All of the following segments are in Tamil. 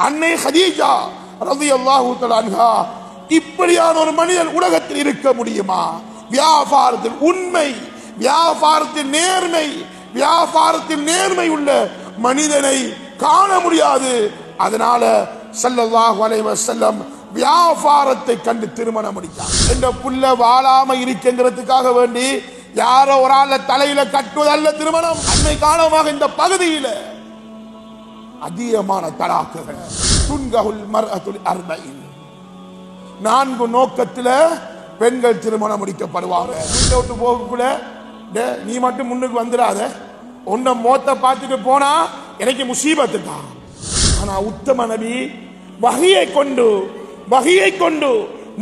அன்னை ஹதீஜா ரலியல்லாஹு தஆலா அன்ஹா இப்படியான ஒரு மனிதன் உலகத்தில் இருக்க முடியுமா? வியாபாரத்தில் உண்மை, வியாபாரத்தில் நேர்மை, வியாபாரத்தில் நேர்மை உள்ள மனிதனை காண முடியாது. அதனால ஸல்லல்லாஹு அலைஹி வஸல்லம் வியாபாரத்தை கண்டு திருமணம் முடித்தார். என்ற புள்ள வாழாம இருக்குங்கிறதுக்காக வேண்டி யாரோ ஒரு ஆள தலையில கட்டுவதல்ல திருமணம். அன்னை காலமாக இந்த பகுதியில அதிகமான தலாக்குகள். துன்கஹுல் மர்அத்துல் அர்பஈன், 4 நோக்கத்துல பெண்கள் திருமணம் முடிக்கப்படுவாங்க. வீட்டை விட்டு போகக்குள்ள நீ மட்டும் முன்னுக்கு வந்துடாத, உன்னை மோத்த பார்த்துட்டு போனா எனக்கு முசீபத்து தான். ஆனா உத்தம நபி வஹியை கொண்டு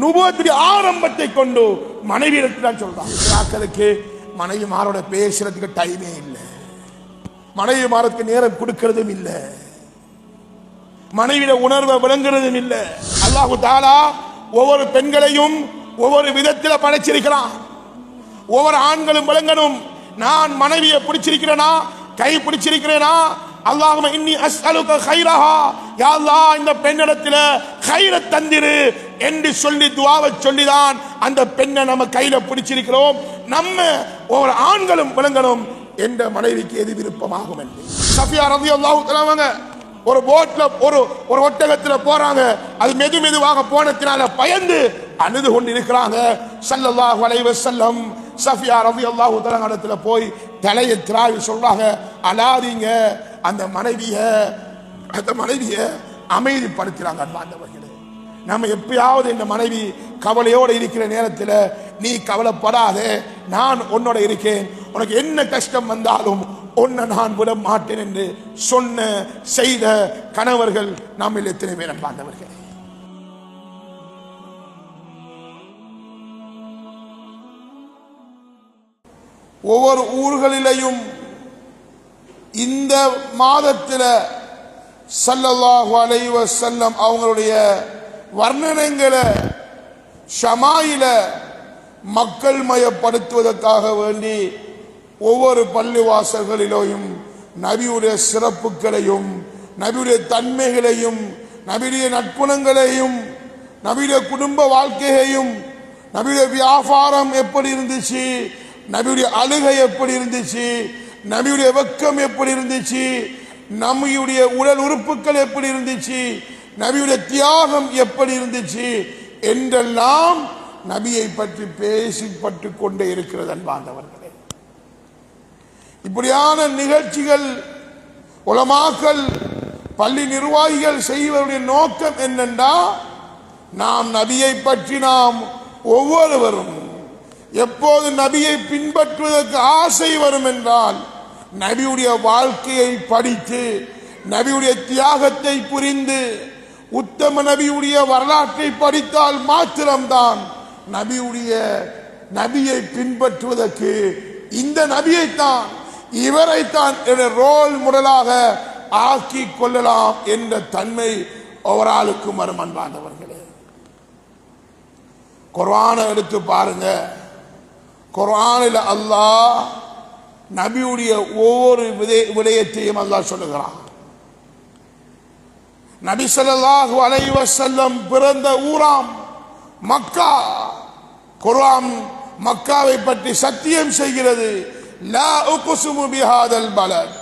நுபுவத்துடைய ஆரம்பத்தை கொண்டு மனைவியிடத்தில் சொல்றாங்க. மனைவிமாரோட பேசுறதுக்கு டைமே இல்லை, மனைவிமாருக்கு நேரம் கொடுக்கிறதும் இல்லை, மனைவிட உணர்வை விளங்குறதும் இல்லை. அல்லாஹு தஆலா ஒவ்வொரு பெண்களையும் ஒவ்வொரு விதத்தில் படைச்சிருக்கிறான். ஒவ்வொரு ஆண்களும் விளங்கணும், நான் மனைவியை பிடிச்சிருக்கிறேனா, கை பிடிச்சிருக்கிறேனா, அல்லாஹும்ம இன்னி அஸ்அலுக கைரஹா, யா அல்லாஹ் இந்த பெண்ணிடத்துல கைர தந்திரு என்று சொல்லி துஆவை சொல்லிதான் அந்த பெண்ணை நம்ம கையில பிடிச்சிருக்கிறோம். நம்ம ஒவ்வொரு ஆண்களும் விளங்கணும் என்ற மனைவிக்கு எது விருப்பமாகும் என்று. சஃபியா ரலியல்லாஹு தஆலா ஒரு போட்ல ஒரு ஒட்டகத்துல போறாங்க. அது மெதுவாக போனதினால பயந்து அழுது கொண்டு இருக்கிறாங்க. ஸல்லல்லாஹு அலைஹி வஸல்லம் சஃபியா ரலியல்லாஹு தஆலா இடத்துல போய் தலையை திராவி சொல்றாங்க, அழாதீங்க. அந்த மனைவியை அமைதிப்படுத்துறாங்க. அன்பார்ந்தவர்களே, நம்ம எப்பயாவது இந்த மனைவி கவலையோடு இருக்கிற நேரத்தில் நீ கவலைப்படாதே, நான் உன்னோட இருக்கேன், உனக்கு என்ன கஷ்டம் வந்தாலும் உன்னை நான் விட மாட்டேன் என்று சொன்ன செய்த கணவர்கள் நம்மில் எத்தனை பேர் அன்பார்ந்தவர்களே? ஒவ்வொரு ஊர்களிலேயும் இந்த மாதத்தில் ஸல்லல்லாஹு அலைஹி வஸல்லம் அவங்களுடைய வர்ணனைகளை ஷமாயில மக்கள் மயப்படுத்துவதற்காக வேண்டி ஒவ்வொரு பள்ளிவாசல்களிலேயும் நபியுடைய சிறப்புகளையும் நபியுடைய தன்மைகளையும் நபியுடைய நற்குணங்களையும் நபியுடைய குடும்ப வாழ்க்கையையும் நபியுடைய வியாபாரம் எப்படி இருந்துச்சு, நபியுடைய அழுகை எப்படி இருந்துச்சு, நபியுடைய வெக்கம் எப்படி இருந்துச்சு, நபியுடைய உடல் உறுப்புகள் எப்படி இருந்துச்சு, நபியுடைய தியாகம் எப்படி இருந்துச்சு என்றெல்லாம் நபியை பற்றி பேசிப்பட்டு கொண்டே இருக்கிறது. அன்பார்ந்தவர்களே, இப்படியான நிகழ்ச்சிகள் உலமாக்கள் பள்ளி நிர்வாகிகள் செய்வதுடைய நோக்கம் என்னென்றா, நாம் நபியை பற்றி நாம் ஒவ்வொருவரும் எப்போது நபியை பின்பற்றுவதற்கு ஆசை வரும் என்றால் நபியுடைய வாழ்க்கையை படித்து நபியுடைய தியாகத்தை புரிந்து உத்தம நபியுடைய வரலாற்றை படித்தால் மாத்திரம்தான் நபியை பின்பற்றுவதற்கு இந்த நபியைத்தான் இவரைத்தான் ரோல் மாடலாக ஆக்கி கொள்ளலாம் என்ற தன்மை ஒவ்வொருக்கும் வரும். அன்பார்ந்தவர்களே, குர்ஆனை எடுத்து பாருங்க. குர்ஆனில் அல்லாஹ் நபியுடைய ஒவ்வொரு விடயத்தையும் அல்லாஹ் சொல்லுகிறான். நபி ஸல்லல்லாஹு அலைஹி வஸல்லம் பிறந்த ஊராம் மக்கா. குர்ஆன் மக்காவை பற்றி சத்தியம் செய்கிறது. லா உக்ஸிமு பிஹாதல் பலத்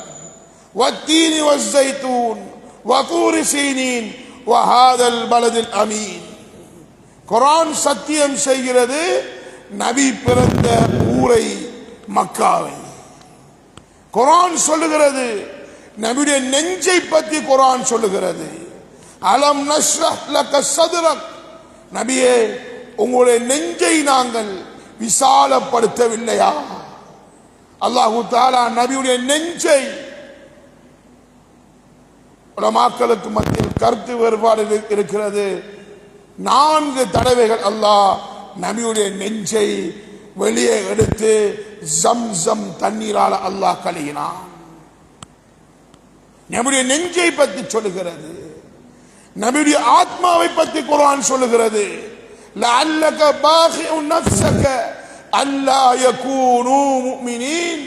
வத்தீனி வஸ்ஸைத்தூன் வதூரி சீனீன் வஹாதல் பலதில் அமீன். குர்ஆன் சத்தியம் செய்கிறது நபி பிறந்த ஊரை மக்காவை. குர்ஆன் சொல்லுகிறது நபியுடைய நெஞ்சை பற்றி குர்ஆன் சொல்லுகிறது. அலம் நஷ்ரஹ் லக ஸத்ரக், நபியே உங்களுடைய நெஞ்சை நாங்கள் விசாலப்படுத்தவில்லையா? அல்லாஹு தஆலா நபியுடைய நெஞ்சை, உலமாக்களுக்கு மத்தியில் கருத்து வேறுபாடு இருக்கிறது. 4 தடவைகள் அல்லாஹ் நபியுடைய நெஞ்சை வெளியே எடுத்து ஜம்சம் தண்ணீரால் அல்லாஹ் கழுகினான். நபியுடைய நெஞ்சை பற்றி சொல்லுகிறது. நபியுடைய ஆத்மாவை பற்றி குர்ஆன் சொல்லுகிறது. லஅல்லக பாகிஉ நஃப்ஸக அல்லா யகூனு முஃமினீன்.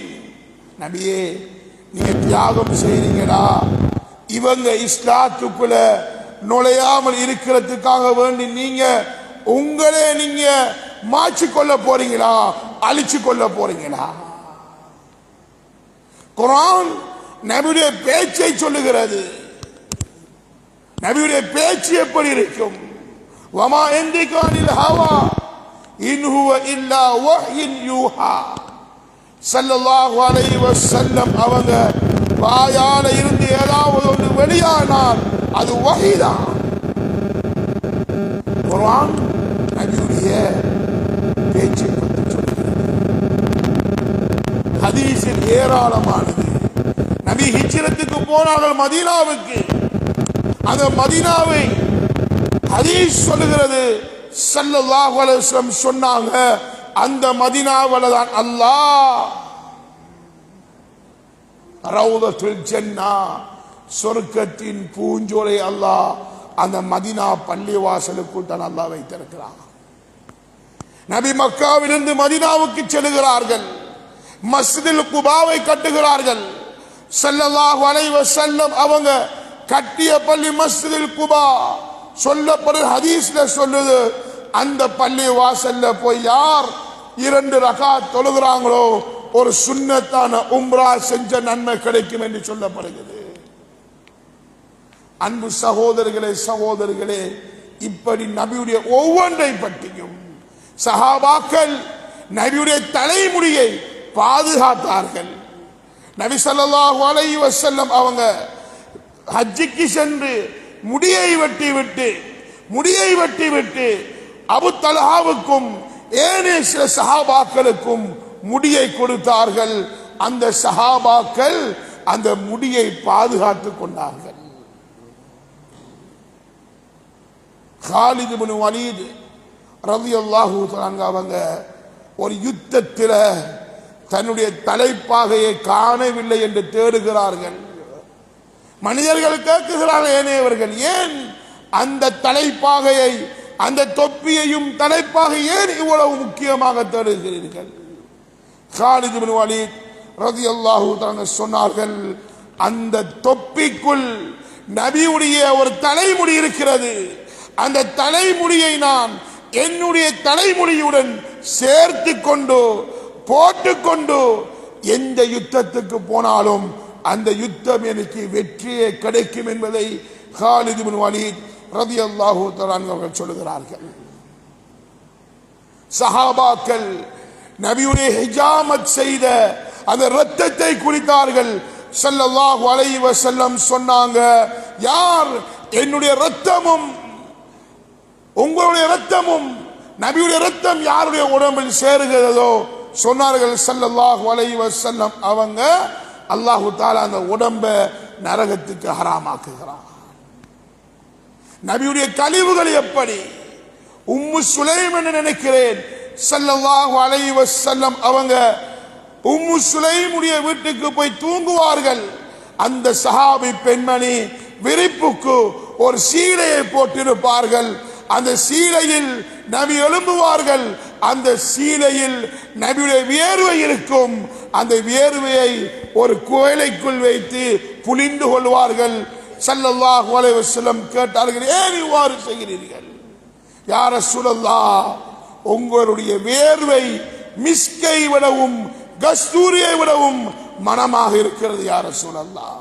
நபியே, நீங்க தியாகம் செய்றீங்களா, இவங்க இஸ்லாத்துக்குள்ள நுழையாமல் இருக்கிறதுக்காக வேண்டி நீங்க உங்களே நீங்க மாற்றிக்கொள்ள போறீங்களா, அழிச்சு கொள்ள போறீங்களா? குர்ஆன் நபியுடைய பேச்சை சொல்லுகிறது. நபியுடைய பேச்சு எப்படி இருக்கும்? வமா யந்திகு அனில் ஹவா இன் ஹுவ இல்லா வஹ்யுன் யூஹா. ஸல்லல்லாஹு அலைஹி வஸல்லம் அவங்க வாயால இருந்து ஏதாவது ஒன்று வெளியானால் அது வஹீதான். குர்ஆன் நபியுடைய பேச்சை பற்றி சொல்கிறது. ஹதீஸில் ஏராளமானது. நபி ஹிஜ்ரத்துக்கு போனார்கள் மதீனாவுக்கு. அந்த மதீனாவை ஹதீஸ் சொல்லுகிறது. ஸல்லல்லாஹு அலைஹி வஸல்லம் சொன்னாங்க, அந்த மதீனாவுல தான் அல்லாஹ் ரௌதத்துல் ஜன்னா சொர்க்கத்தின் பூஞ்சோலை அல்லாஹ் அந்த மதீனா பள்ளிவாசலுக்குள் தான் அல்லாஹ் வைத்திருக்கிறார். நபி மக்காவிலிருந்து மதீனாவுக்கு செல்கிறார்கள். மஸ்ஜிதுல் குபாவை கட்டுகிறார்கள். ஸல்லல்லாஹு அலைஹி வஸல்லம் அவங்க கட்டிய பள்ளி மஸ்ஜிதுல் குபா சொல்லப்படுற ஹதீஸ்ல சொல்லுது, அந்த பள்ளி வாசல்ல போய் யார் 2 ரகாத் தொழுகிறாங்களோ ஒரு சுன்னத்தான உம்ரா செஞ்ச நன்மை கிடைக்கும் என்று சொல்லப்படுகிறது. அன்பு சகோதரர்களே சகோதரிகளே, இப்படி நபியுடைய ஒவ்வொன்றை பற்றியும் சஹாபாக்கள் நபியுடைய தலைமுடியை பாதுகாத்தார்கள். நபி ஸல்லல்லாஹு அலைஹி வஸல்லம் அவங்க ஹஜ்ஜுக்கு சென்று முடியை வெட்டி விட்டு அபு தல்ஹாவுக்கும் ஏனைய சில சஹாபாக்களுக்கும் முடியை கொடுத்தார்கள். அந்த சஹாபாக்கள் அந்த முடியை பாதுகாத்துக் கொண்டார்கள். காலித் இப்னு வலீத் ரலியல்லாஹு தஆலா அவங்க ஒரு யுத்தத்தில் தன்னுடைய தலைப்பாகையை காணவில்லை என்று தேடுகிறார்கள். மனிதர்கள் கேட்குகிறார்கள், ஏனையவர்கள் ஏன் அந்த தலைப்பாகையை, அந்த தொப்பியையும் தலைப்பாகை ஏன் இவ்வளவு முக்கியமாக தேடுகிறீர்கள்? காலித் இப்னு வலீத் ரலியல்லாஹு தஆலா சொன்னார்கள், அந்த தொப்பிக்குள் நபியுடைய ஒரு தலைமுடி இருக்கிறது. அந்த தலைமுடியை நான் என்னுடைய தலைமுடியுடன் சேர்த்து கொண்டு போட்டுக்கொண்டு எந்த யுத்தத்துக்கு போனாலும் அந்த யுத்தம் எனக்கு வெற்றியே கிடைக்கும் என்பதை காலித் இப்னு வலீத் ரலியல்லாஹு தஆலா அவர்கள் சொல்கிறார்கள். சஹாபாக்கள் நபியுடைய ஹிஜாமத் செய்த அந்த இரத்தத்தை குடித்தார்கள். ஸல்லல்லாஹு அலைஹி வஸல்லம் சொன்னாங்க, யார் என்னுடைய இரத்தமும் உங்களுடைய இரத்தமும் நபியுடைய இரத்தம் யாருடைய உடம்பில் சேருகிறதோ சொன்னார்கள் ஸல்லல்லாஹு அலைஹி வஸல்லம் அவங்க, அல்லாஹு தஆலா அந்த உடம்ப நரகத்துக்கு ஹராமாக்குகிறார். நபியுடைய கழிவுகள் எப்படி? உம்மு சுலைம் என்று நினைக்கிறேன், ஸல்லல்லாஹு அலைஹி வஸல்லம் அவங்க உம்மு சுலைமுடைய வீட்டுக்கு போய் தூங்குவார்கள். அந்த சஹாபி பெண்மணி விரிப்புக்கு ஒரு சீலையை போட்டிருப்பார்கள். அந்த சீலையில் நபி எழும்புவார்கள். அந்த சீலையில் நபியுடைய வியர்வை இருக்கும். அந்த வியர்வையை ஒரு குவளைக்குள் வைத்து புளிந்து கொள்வார்கள். ஸல்லல்லாஹு அலைஹி வஸல்லம் கேட்டார்கள், ஏன் இவ்வாறு செய்கிறீர்கள்? யா ரசூலல்லாஹ், உங்களுடைய வியர்வை மிஸ்கை விடவும் கஸ்தூரியை விடவும் மனமாக இருக்கிறது யா ரசூலல்லாஹ்.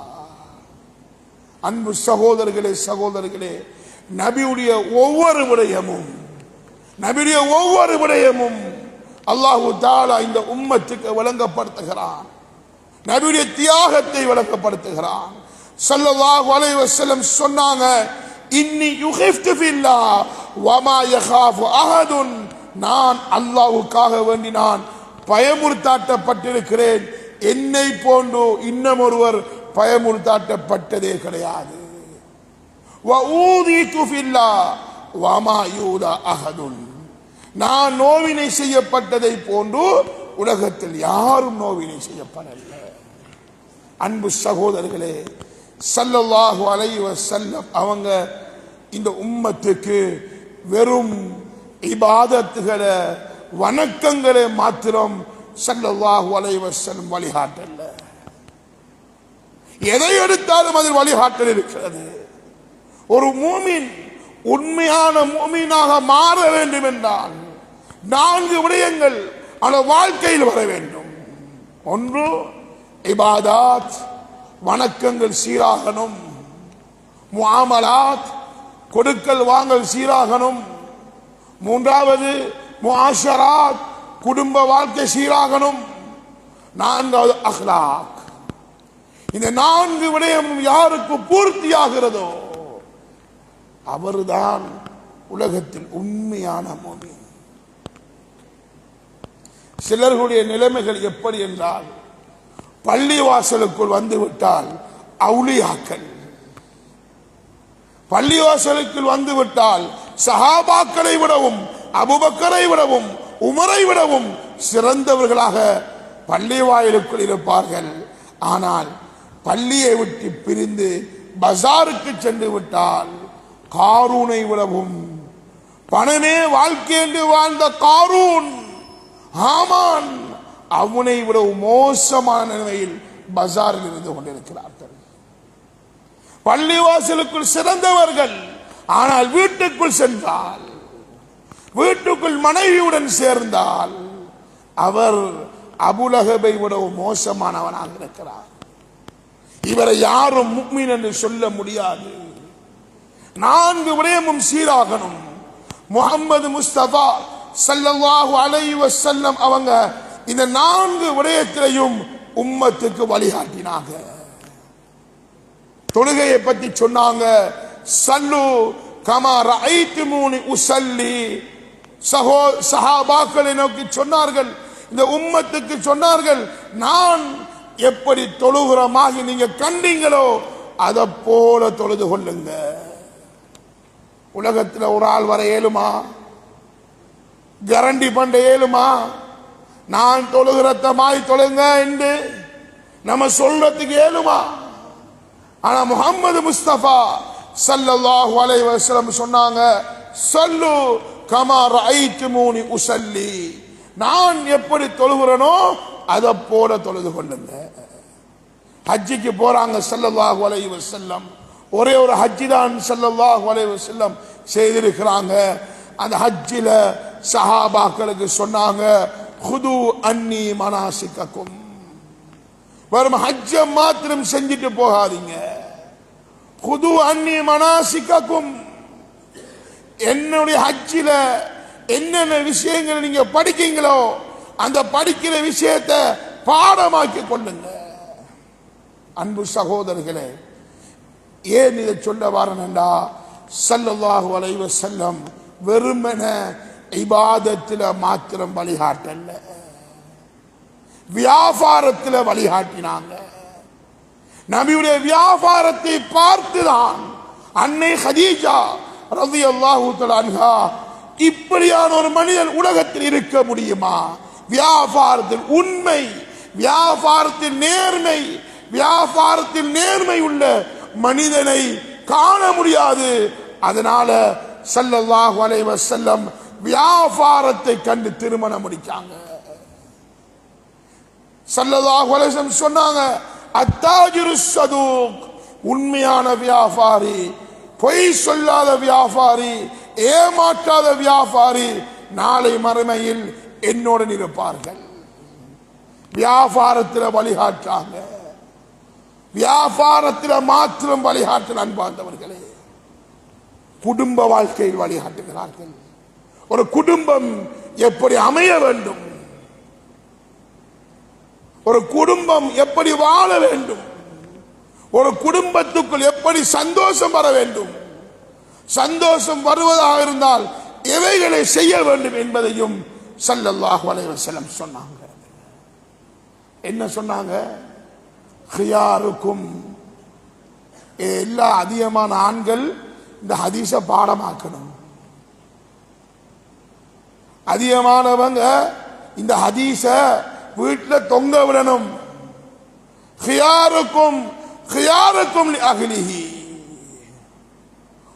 அன்பு சகோதரர்களே சகோதரிகளே, நபியுடைய ஒவ்வொரு விடயமும் அல்லாஹு தஆலா இந்த உம்மத்துக்கு விளங்கப்படுத்துகிறான். நபியுடைய தியாகத்தை விளங்கப்படுத்துகிறான். ஸல்லல்லாஹு அலைஹி வஸல்லம் சொன்னாங்க, இன்னி யுகிஃப்து ஃபில்லாஹ் வமா யகாஃபு அஹதுன், நான் அல்லாஹ்வுக்காக வேண்டி நான் பயமுறுத்தாட்டப்பட்டிருக்கிறேன். என்னை போன்று இன்னும் ஒருவர் பயமுறுத்தாட்டப்பட்டதே கிடையாது. வஊதிது ஃபில்லாஹ் வமா யூதா அஹதுன், நான் நோவினை செய்யப்பட்டதை போன்று உலகத்தில் யாரும் நோவினை செய்யப்படவில்லை. அன்பு சகோதரர்களே, ஸல்லல்லாஹு அலைஹி வஸல்லம் அவங்க இந்த உம்மத்துக்கு வெறும் இபாதத்துகளை வணக்கங்களை மாத்திரம் ஸல்லல்லாஹு அலைஹி வஸல்லம் வழிகாட்டல்ல. எதை எடுத்தாலும் அதில் வழிகாட்டல் இருக்கிறது. ஒரு மூமின் உண்மையான மூமினாக மாற வேண்டும் என்றால் 4 விடயங்கள் அந்த வாழ்க்கையில் வர வேண்டும். ஒன்று இபாதத், வணக்கங்கள் சீராகணும். முஆமலாத், கொடுக்கல் வாங்கல் சீராகணும். மூன்றாவது முஆஷராத், குடும்ப வாழ்க்கை சீராகணும். 4வது அக்லாக். இந்த 4 விடயம் யாருக்கு பூர்த்தியாகிறதோ அவர்தான் உலகத்தில் உண்மையான மூமின். சிலர்களுடைய நிலைமைகள் எப்படி என்றால், பள்ளிவாசலுக்குள் வந்துவிட்டால் அவுலியாக்கள், பள்ளிவாசலுக்குள் வந்துவிட்டால் சஹாபாக்களை விடவும் அபூபக்கரை விடவும் உமரை விடவும் சிறந்தவர்களாக பள்ளி வாயிலுக்குள் இருப்பார்கள். ஆனால் பள்ளியை விட்டு பிரிந்து பஜாருக்கு சென்று விட்டால் காரூனை விடவும், பணமே வாழ்க்கை என்று வாழ்ந்த காரூன், ஹாமான், அவனை விடவும் மோசமான நிலைமையில் பஜாரில் இருந்து கொண்டிருக்கிறார்கள். பள்ளிவாசலுக்குள் சிறந்தவர்கள், ஆனால் வீட்டுக்குள் சென்றால், வீட்டுக்குள் மனைவியுடன் சேர்ந்தால் அவர் அபுலஹபை விடவும் மோசமானவனாக இருக்கிறார். இவரை யாரும் முஃமின் என்று சொல்ல முடியாது. 4 விடயமும் சீராகணும். முஹம்மது முஸ்தபா ஸல்லல்லாஹு அலைஹி வஸல்லம் அவங்க இந்த 4 விடயத்திலையும் உம்மத்துக்கு வழிகாட்டினாங்க. தொழுகையை பற்றி சொன்னாங்க. சல்லு கமா ரஅய்துமூனி உஸல்லி. சஹாபாக்களை நோக்கி சொன்னார்கள், இந்த உம்மத்துக்கு சொன்னார்கள், நான் எப்படி தொழுகிறமாக நீங்க கண்டீங்களோ அதை போல தொழுது கொள்ளுங்க. உலகத்தில் ஒரு ஆள் வர ஏழுமா? கேரண்டி பண்ண ஏழுமா? நான் தொழுகிறத மாய் தொழுங்க என்று நம்ம சொல்றதுக்கு ஏழுமா? ஆனா முஹம்மது முஸ்தபா ஸல்லல்லாஹு அலைஹி வஸல்லம் சொன்னாங்க, ஸல்லு கமா ரஅய்துமூனி உஸல்லி. நான் எப்படி தொழுகிறனோ அதை போல தொழுது கொள்ளுங்க. ஹஜ்ஜிக்கு போறாங்க ஸல்லல்லாஹு அலைஹி வஸல்லம். ஒரே ஒரு ஹஜ்ஜி தான் ஸல்லல்லாஹு அலைஹி வஸல்லம் செய்திருக்கிறாங்க. அந்த ஹஜ்ஜில சஹாபாக்களுக்கு சொன்னாங்க, குது அன்னி மனாசிக்கக்கும். வெறும் ஹஜ்ஜ மாத்திரம் செஞ்சுட்டு போகாதீங்க. குது அன்னி மனாசிக்கக்கும். என்னுடைய ஹஜ்ஜில என்னென்ன விஷயங்களை நீங்க படிக்கீங்களோ அந்த படிக்கிற விஷயத்தை பாடமாக்கி கொள்ளுங்க. அன்பு சகோதரர்களே, ஏன் இதை சொல்ல வரணும்டா, ஸல்லல்லாஹு அலைஹி வஸல்லம் வெறுமன இபாதத்தில் மாத்திரம் வழிகாட்டல்ல, வியாபாரத்தில் வழிகாட்டினாங்க. நபியுடைய வியாபாரத்தை பார்த்துதான் அன்னை ஹதீஜா ரலியல்லாஹு தஆலா அன்ஹா, இப்படியான ஒரு மனிதன் உலகத்தில் இருக்க முடியுமா? வியாபாரத்தில் உண்மை, வியாபாரத்தில் நேர்மை, வியாபாரத்தில் நேர்மை உள்ள மனிதனை காண முடியாது. அதனால ஸல்லல்லாஹு அலைஹி வஸல்லம் வியாபாரத்தை கண்டு திருமணம் முடிச்சாங்க. ஸல்லல்லாஹு அலைஹி வஸல்லம் சொன்னாங்க, அத்தாஜிரு ஸதூக், உண்மையான வியாபாரி, பொய் சொல்லாத வியாபாரி, ஏமாற்றாத வியாபாரி நாளை மறுமையில் என்னுடன் இருப்பார்கள். வியாபாரத்தில் வழிகாட்டாங்க, வியாபாரத்தில் மாத்திரம் வழிகாட்டல். அன்பார்ந்தவர்களே, குடும்ப வாழ்க்கையில் வழிகாட்டுகிறார்கள். ஒரு குடும்பம் எப்படி அமைய வேண்டும், ஒரு குடும்பம் எப்படி வாழ வேண்டும், ஒரு குடும்பத்துக்குள் எப்படி சந்தோஷம் வர வேண்டும், சந்தோஷம் வருவதாக இருந்தால் எவைகளை செய்ய வேண்டும் என்பதையும் ஸல்லல்லாஹு அலைஹி வஸல்லம் சொன்னாங்க. என்ன சொன்னாங்க? ஹியாருக்கும், எல்லா அதிகமான ஆண்கள் இந்த ஹதீஸை பாடமாக்கணும். அதிகமானவங்க இந்த ஹதீஸை வீட்டில் தொங்க விடணும். ஹியாருக்கும் ஹியாருக்கும் அஹ்லிஹி,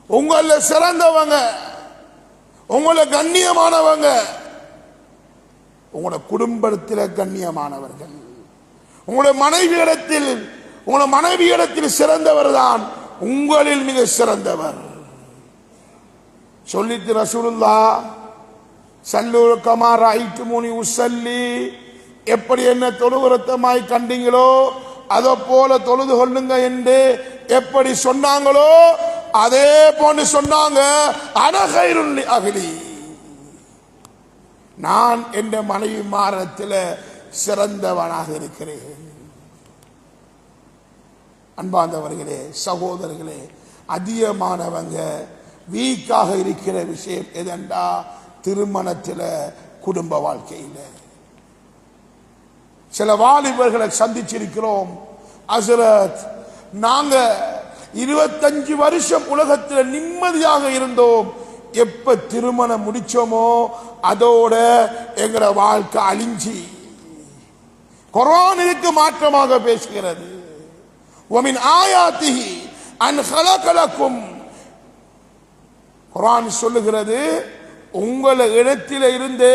உங்கள சிறந்தவங்க, உங்கள கண்ணியமானவங்க, உங்களோட குடும்பத்தில் கண்ணியமானவர்கள், உங்களோட மனைவியிடத்தில் சிறந்தவர் தான் உங்களில் மிக சிறந்தவர். சொல்லிட்டு ரசூலுல்லாஹ் ஸல்லூ கமா ரஅய்துமூனி உஸல்லி, எப்படி என்ன தொழுகிறத்தமாய் கண்டீங்களோ அதை போல தொழுது கொள்ளுங்க என்று எப்படி சொன்னாங்களோ அதே போன்று சொன்னாங்க. அன கைருல் லி அஹ்லி, நான் என்ற மனைவி மாரத்தில் சிறந்தவனாக இருக்கிறேன். அன்பார்ந்தவர்களே, சகோதரர்களே, அதிகமானவங்க வீக்காக இருக்கிற விஷயம் எதென்றா திருமணத்தில், குடும்ப வாழ்க்கையில். சில வாலிபர்களை சந்திச்சிருக்கிறோம். ஹஸ்ரத், நாங்க 25 வருஷம் உலகத்தில் நிம்மதியாக இருந்தோம், எப்ப திருமணம் முடிச்சோமோ அதோட எங்கட வாழ்க்கை அழிஞ்சி. குர்ஆன் இதுக்கு மாற்றமாக பேசுகிறது. وَمِنْ آيَاتِهِ أَنْ خَلَقَ لَكُمْ, குர்ஆன் சொல்லுகிறது, உங்களை இடத்தில இருந்து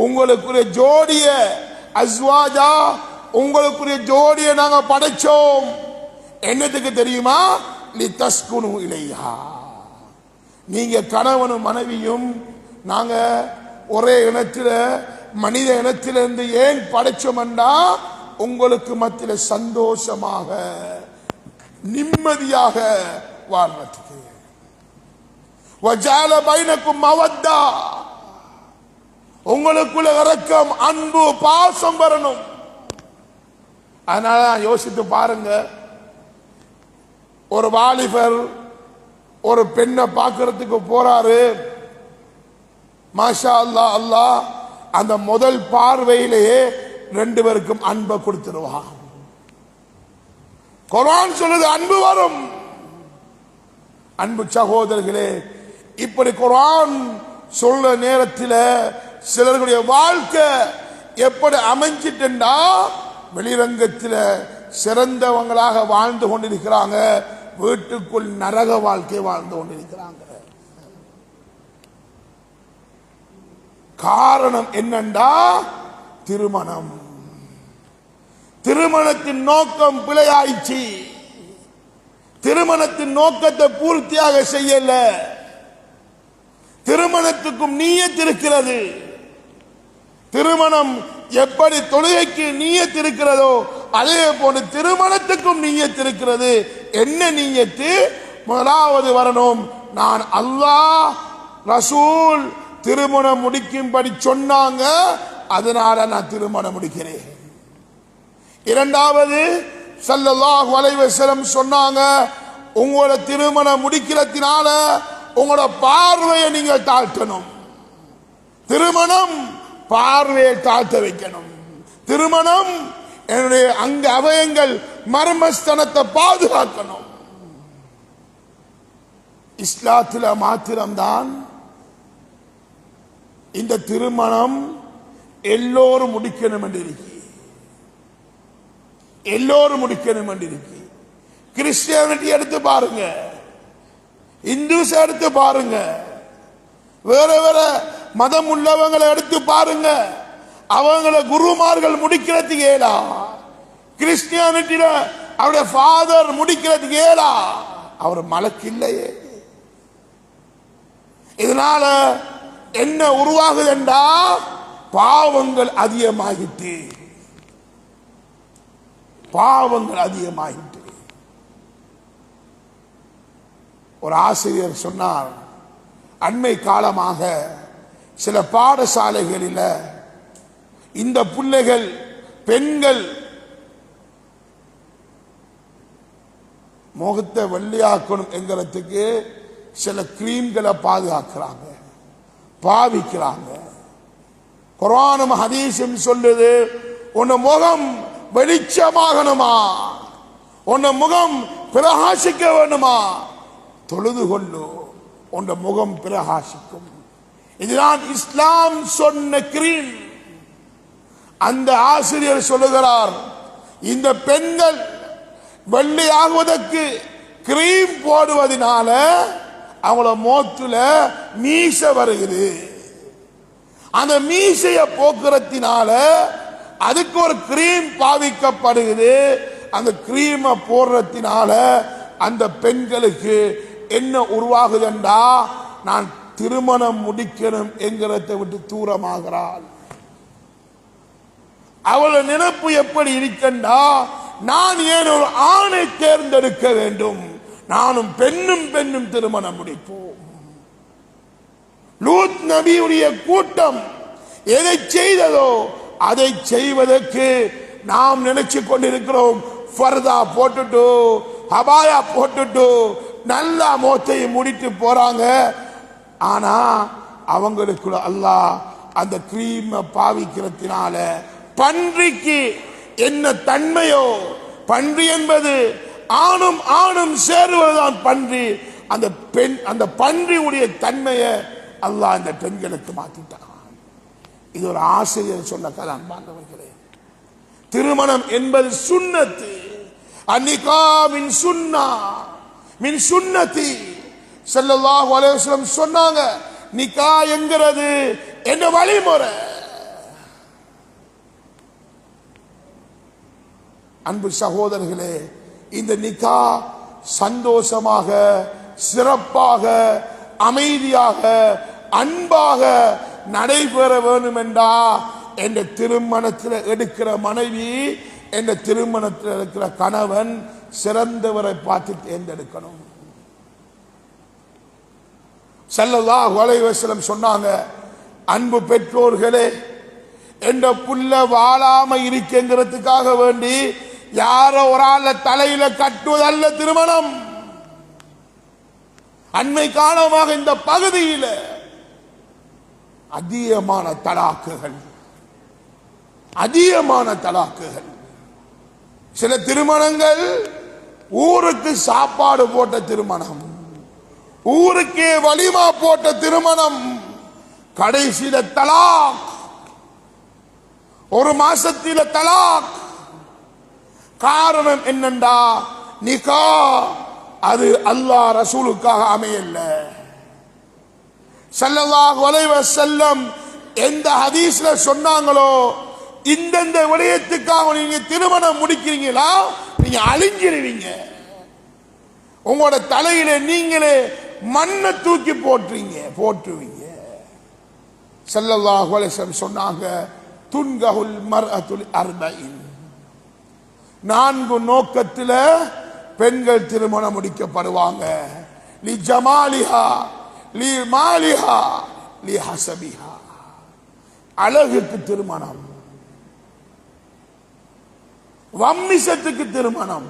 உங்களுக்குரிய ஜோடிய அஸ்வாஜா, உங்களுக்குரிய ஜோடியை நாங்க படைச்சோம். என்னத்துக்கு தெரியுமா? லிதஸ்குனு இலைஹா, நீங்க கணவனும் மனைவியும் நாங்க ஒரே இனத்தில மனித இனத்திலிருந்து ஏன் படைச்சோம்னா உங்களுக்கு மத்தியில் சந்தோஷமாக நிம்மதியாக வாழ்றதுக்கு. வஜால பைனக்கும் மவத்தா, உங்களுக்குள்ள இரக்கம், அன்பு, பாசம் வரணும். அதனால யோசித்து பாருங்க, ஒரு வாலிபர் ஒரு பெண்ணை பார்க்கறதுக்கு போறாரு. மாஷா அல்லாஹ், அல்லாஹ் அந்த முதல் பார்வையிலேயே 2 பேருக்கும் அன்பை கொடுத்துருவான். குர்ஆன் சொல்லுது அன்பு வரும். அன்பு சகோதரர்களே, இப்படி குர்ஆன் சொல்ற நேரத்தில் சிலருடைய வாழ்க்கை எப்படி அமைஞ்சிட்டா வெளிரங்கத்தில் சிறந்தவங்களாக வாழ்ந்து கொண்டிருக்கிறாங்க, வீட்டுக்குள் நரக வாழ்க்கை வாழ்ந்து கொண்டிருக்கிறாங்க. காரணம் என்னண்டா திருமணம். திருமணத்தின் நோக்கம் பிழையாயிச்சு. திருமணத்தின் நோக்கத்தை பூர்த்தியாக செய்யல. திருமணத்துக்கும் நீயத் இருக்கிறது. திருமணம் எப்படி தொழுகைக்கு நீயத் இருக்கிறதோ அதே போன்று திருமணத்துக்கும் நீயத் இருக்கிறது. என்ன நீயத்து? முதலாவது வரணும், நான் அல்லாஹ் ரசூல் திருமணம் முடிக்கும்படி சொன்னாங்க, அதனால நான் திருமணம் முடிக்கிறேன். இரண்டாவது, ஸல்லல்லாஹு அலைஹி வஸல்லம் சொன்னாங்க, உங்களோட திருமணம் முடிக்கிறதுனால உங்களோட பார்வையை நீங்கள் தாழ்த்தணும். திருமணம் பார்வையை தாழ்த்த வைக்கணும். திருமணம் என்னுடைய அங்க அவயங்கள் மர்மஸ்தனத்தை பாதுகாக்கணும். இஸ்லாத்தில் மாத்திரம்தான் இந்த திருமணம் எல்லோரும் முடிக்கணும் என்று இருக்கு. எல்லோரும் முடிக்கணும் என்று இருக்கு. கிறிஸ்டியானிட்டி எடுத்து பாருங்க, இந்துஸ் எடுத்து பாருங்க, வேற வேற மதம் உள்ளவங்களை எடுத்து பாருங்க, அவங்களை குருமார்கள் முடிக்கிறதுக்கு ஏலா. கிறிஸ்டியானிட்டியில அவருடைய ஃபாதர் முடிக்கிறதுக்கு ஏலா, அவர் மலக்கு இல்லையே. இதனால என்ன உருவாகுதுண்டா பாவங்கள் அதிகமாகிட்டு, பாவங்கள் அதிகமாகிட்டு. ஒரு ஆசிரியர் சொன்னார், அண்மை காலமாக சில பாடசாலைகளில் இந்த பிள்ளைகள் பெண்கள் முகத்தை வெள்ளையாக்கணும் என்கிறதுக்கு சில கிரீம்களை பாதுகாக்கிறாங்க, பாவிக்கிறாங்க. குர்ஆனும் ஹதீஸும் சொல்லுது, உன் முகம் வெளிச்சமாகணுமா, உன் முகம் பிரகாசிக்க வேணுமா, தொழுது கொள்ளு, உன் முகம் பிரகாசிக்கும். இதுதான் இஸ்லாம் சொன்ன கிரீம். அந்த ஆசிரியர் சொல்லுகிறார், இந்த பெண்கள் வெள்ளையாகுவதற்கு கிரீம் போடுவதனால அவங்கள மோத்துல மீச வருகிறது. அந்த மீசைய போக்குறதுனால அதுக்கு ஒரு கிரீம் பாவிக்கப்படுகிறது. அந்த கிரீமை போடுறதுனால அந்த பெண்களுக்கு என்ன உருவாகுதுண்டா, நான் திருமணம் முடிக்கணும் என்கிறத விட்டு தூரமாகிறாள். அவள நினைப்பு எப்படி இருக்கண்டா, நான் ஏன் ஒரு ஆணை தேர்ந்தெடுக்க வேண்டும், நானும் பெண்ணும் திருமணம் முடிப்போம். லூத் நபியுடைய கூட்டம் எதை செய்ததோ அதை செய்வதற்கு நாம் நினைச்சு கொண்டிருக்கிறோம். ஃபர்தா போட்டுட்டு ஹபாயா போட்டுட்டு நல்லா மோத்தையை முடிட்டு போறாங்க. ஆனா அவங்களுக்கு அல்லாஹ் அந்த கிரீமை பாவிக்கிறதுனால பன்றிக்கு என்ன தன்மையோ, பன்றி என்பது ஆணும் சேருவதுதான் பன்றி, அந்த பெண் அந்த பன்றியுடைய தன்மையை அல்லாஹ் அந்த பெண்களுக்கு மாத்திட்டான். இது ஒரு ஆசிரியர் சொன்ன கதை. அன்பார்ந்தவர்களே, திருமணம் என்பது சுன்னத்து. அன்னிகா மின் சுன்னா மின் சுன்னதி ஸல்லல்லாஹு அலைஹி வஸல்லம் சொன்னாங்க, நிகா என்கிறது என்ன வழிமுறை. அன்பு சகோதரர்களே, இந்த நிகா சந்தோஷமாக, சிறப்பாக, அமைதியாக, அன்பாக நடைபெற வேண்டும் என்றா என்ற திருமணத்தில் எடுக்கிற மனைவி, என்ற திருமணத்தில் இருக்கிற கணவன் சிறந்தவரை பார்த்து தேர்ந்தெடுக்கணும். ஸல்லல்லாஹு அலைஹி வஸல்லம் சொன்னாங்க, அன்பு பெற்றோர்களே, என்ற புள்ள வாழாம இருக்குங்கிறதுக்காக வேண்டி யாரோ ஒரு ஆள தலையில கட்டுவதல்ல திருமணம். அண்மை காலமாக இந்த பகுதியில் அதிகமான தலாக்குகள். சில திருமணங்கள் ஊருக்கு சாப்பாடு போட்ட திருமணம், ஊருக்கே வலிமா போட்ட திருமணம், கடைசியில தலாக், ஒரு மாசத்தில தலாக். காரணம் என்னண்டா, நிகா அது அல்லாஹ் ரசூலுக்காக அமையல்ல. ஸல்லல்லாஹு அலைஹி வஸல்லம் எந்த ஹதீஸ்ல சொன்னாங்களோ, இந்த விடயத்துக்காக நீங்க திருமணம் முடிக்கிறீங்களா, நீங்க அழிஞ்சிருவீங்க. உங்களோட தலையில நீங்களே மண்ணை தூக்கி போட்டுருவீங்க. ஸல்லல்லாஹு அலைஹி வஸல்லம் சொன்னாங்க, துன்கஹுல் மர்அத்துல் அர்பஇன், 4 நோக்கத்தில் பெண்கள் திருமணம் முடிக்கப்படுவாங்க. லி ஜமாலிஹா, லி மாலிஹா, லி ஹஸபிஹா, அழகுக்கு திருமணம், வம்மிசத்துக்கு திருமணம்.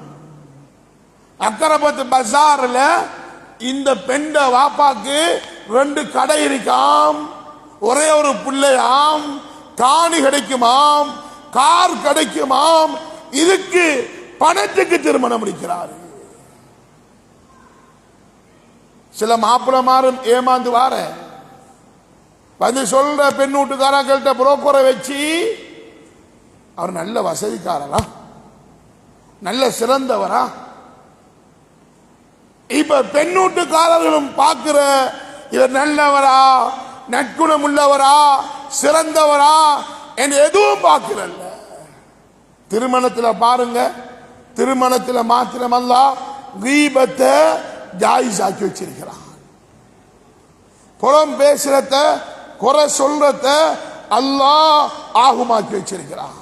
அக்கரபத்து பஜார்ல இந்த பெண்ட வாப்பாக்கு 2 கடை இருக்காம், ஒரே ஒரு பிள்ளையாம், காணி கிடைக்குமாம், கார் கிடைக்குமாம், இதுக்கு பணத்துக்கு திருமணம் முடிக்கிறார். சில மாப்பிளமாரும் ஏமாந்து வார வந்து சொல்ற பெண் வீட்டுக்காரர்கள்ட்ட புரோக்கரை வச்சு, அவர் நல்ல வசதிக்காரரா, நல்ல சிறந்தவரா. இப்ப பெண் வீட்டுக்காரர்களும் பார்க்கிற இவர் நல்லவரா, நற்குணம் உள்ளவரா, சிறந்தவரா என்று எதுவும் பார்க்கிறல்ல. திருமணத்தில் பாருங்க, திருமணத்தில் மாத்திரமல்ல கீபத்தை ஜாயிஸ் ஆக்கி வச்சிருக்கிறான். புறம் பேசுறத, குறை சொல்றத அல்லாஹ் ஆகுமாக்கி வச்சிருக்கிறான்.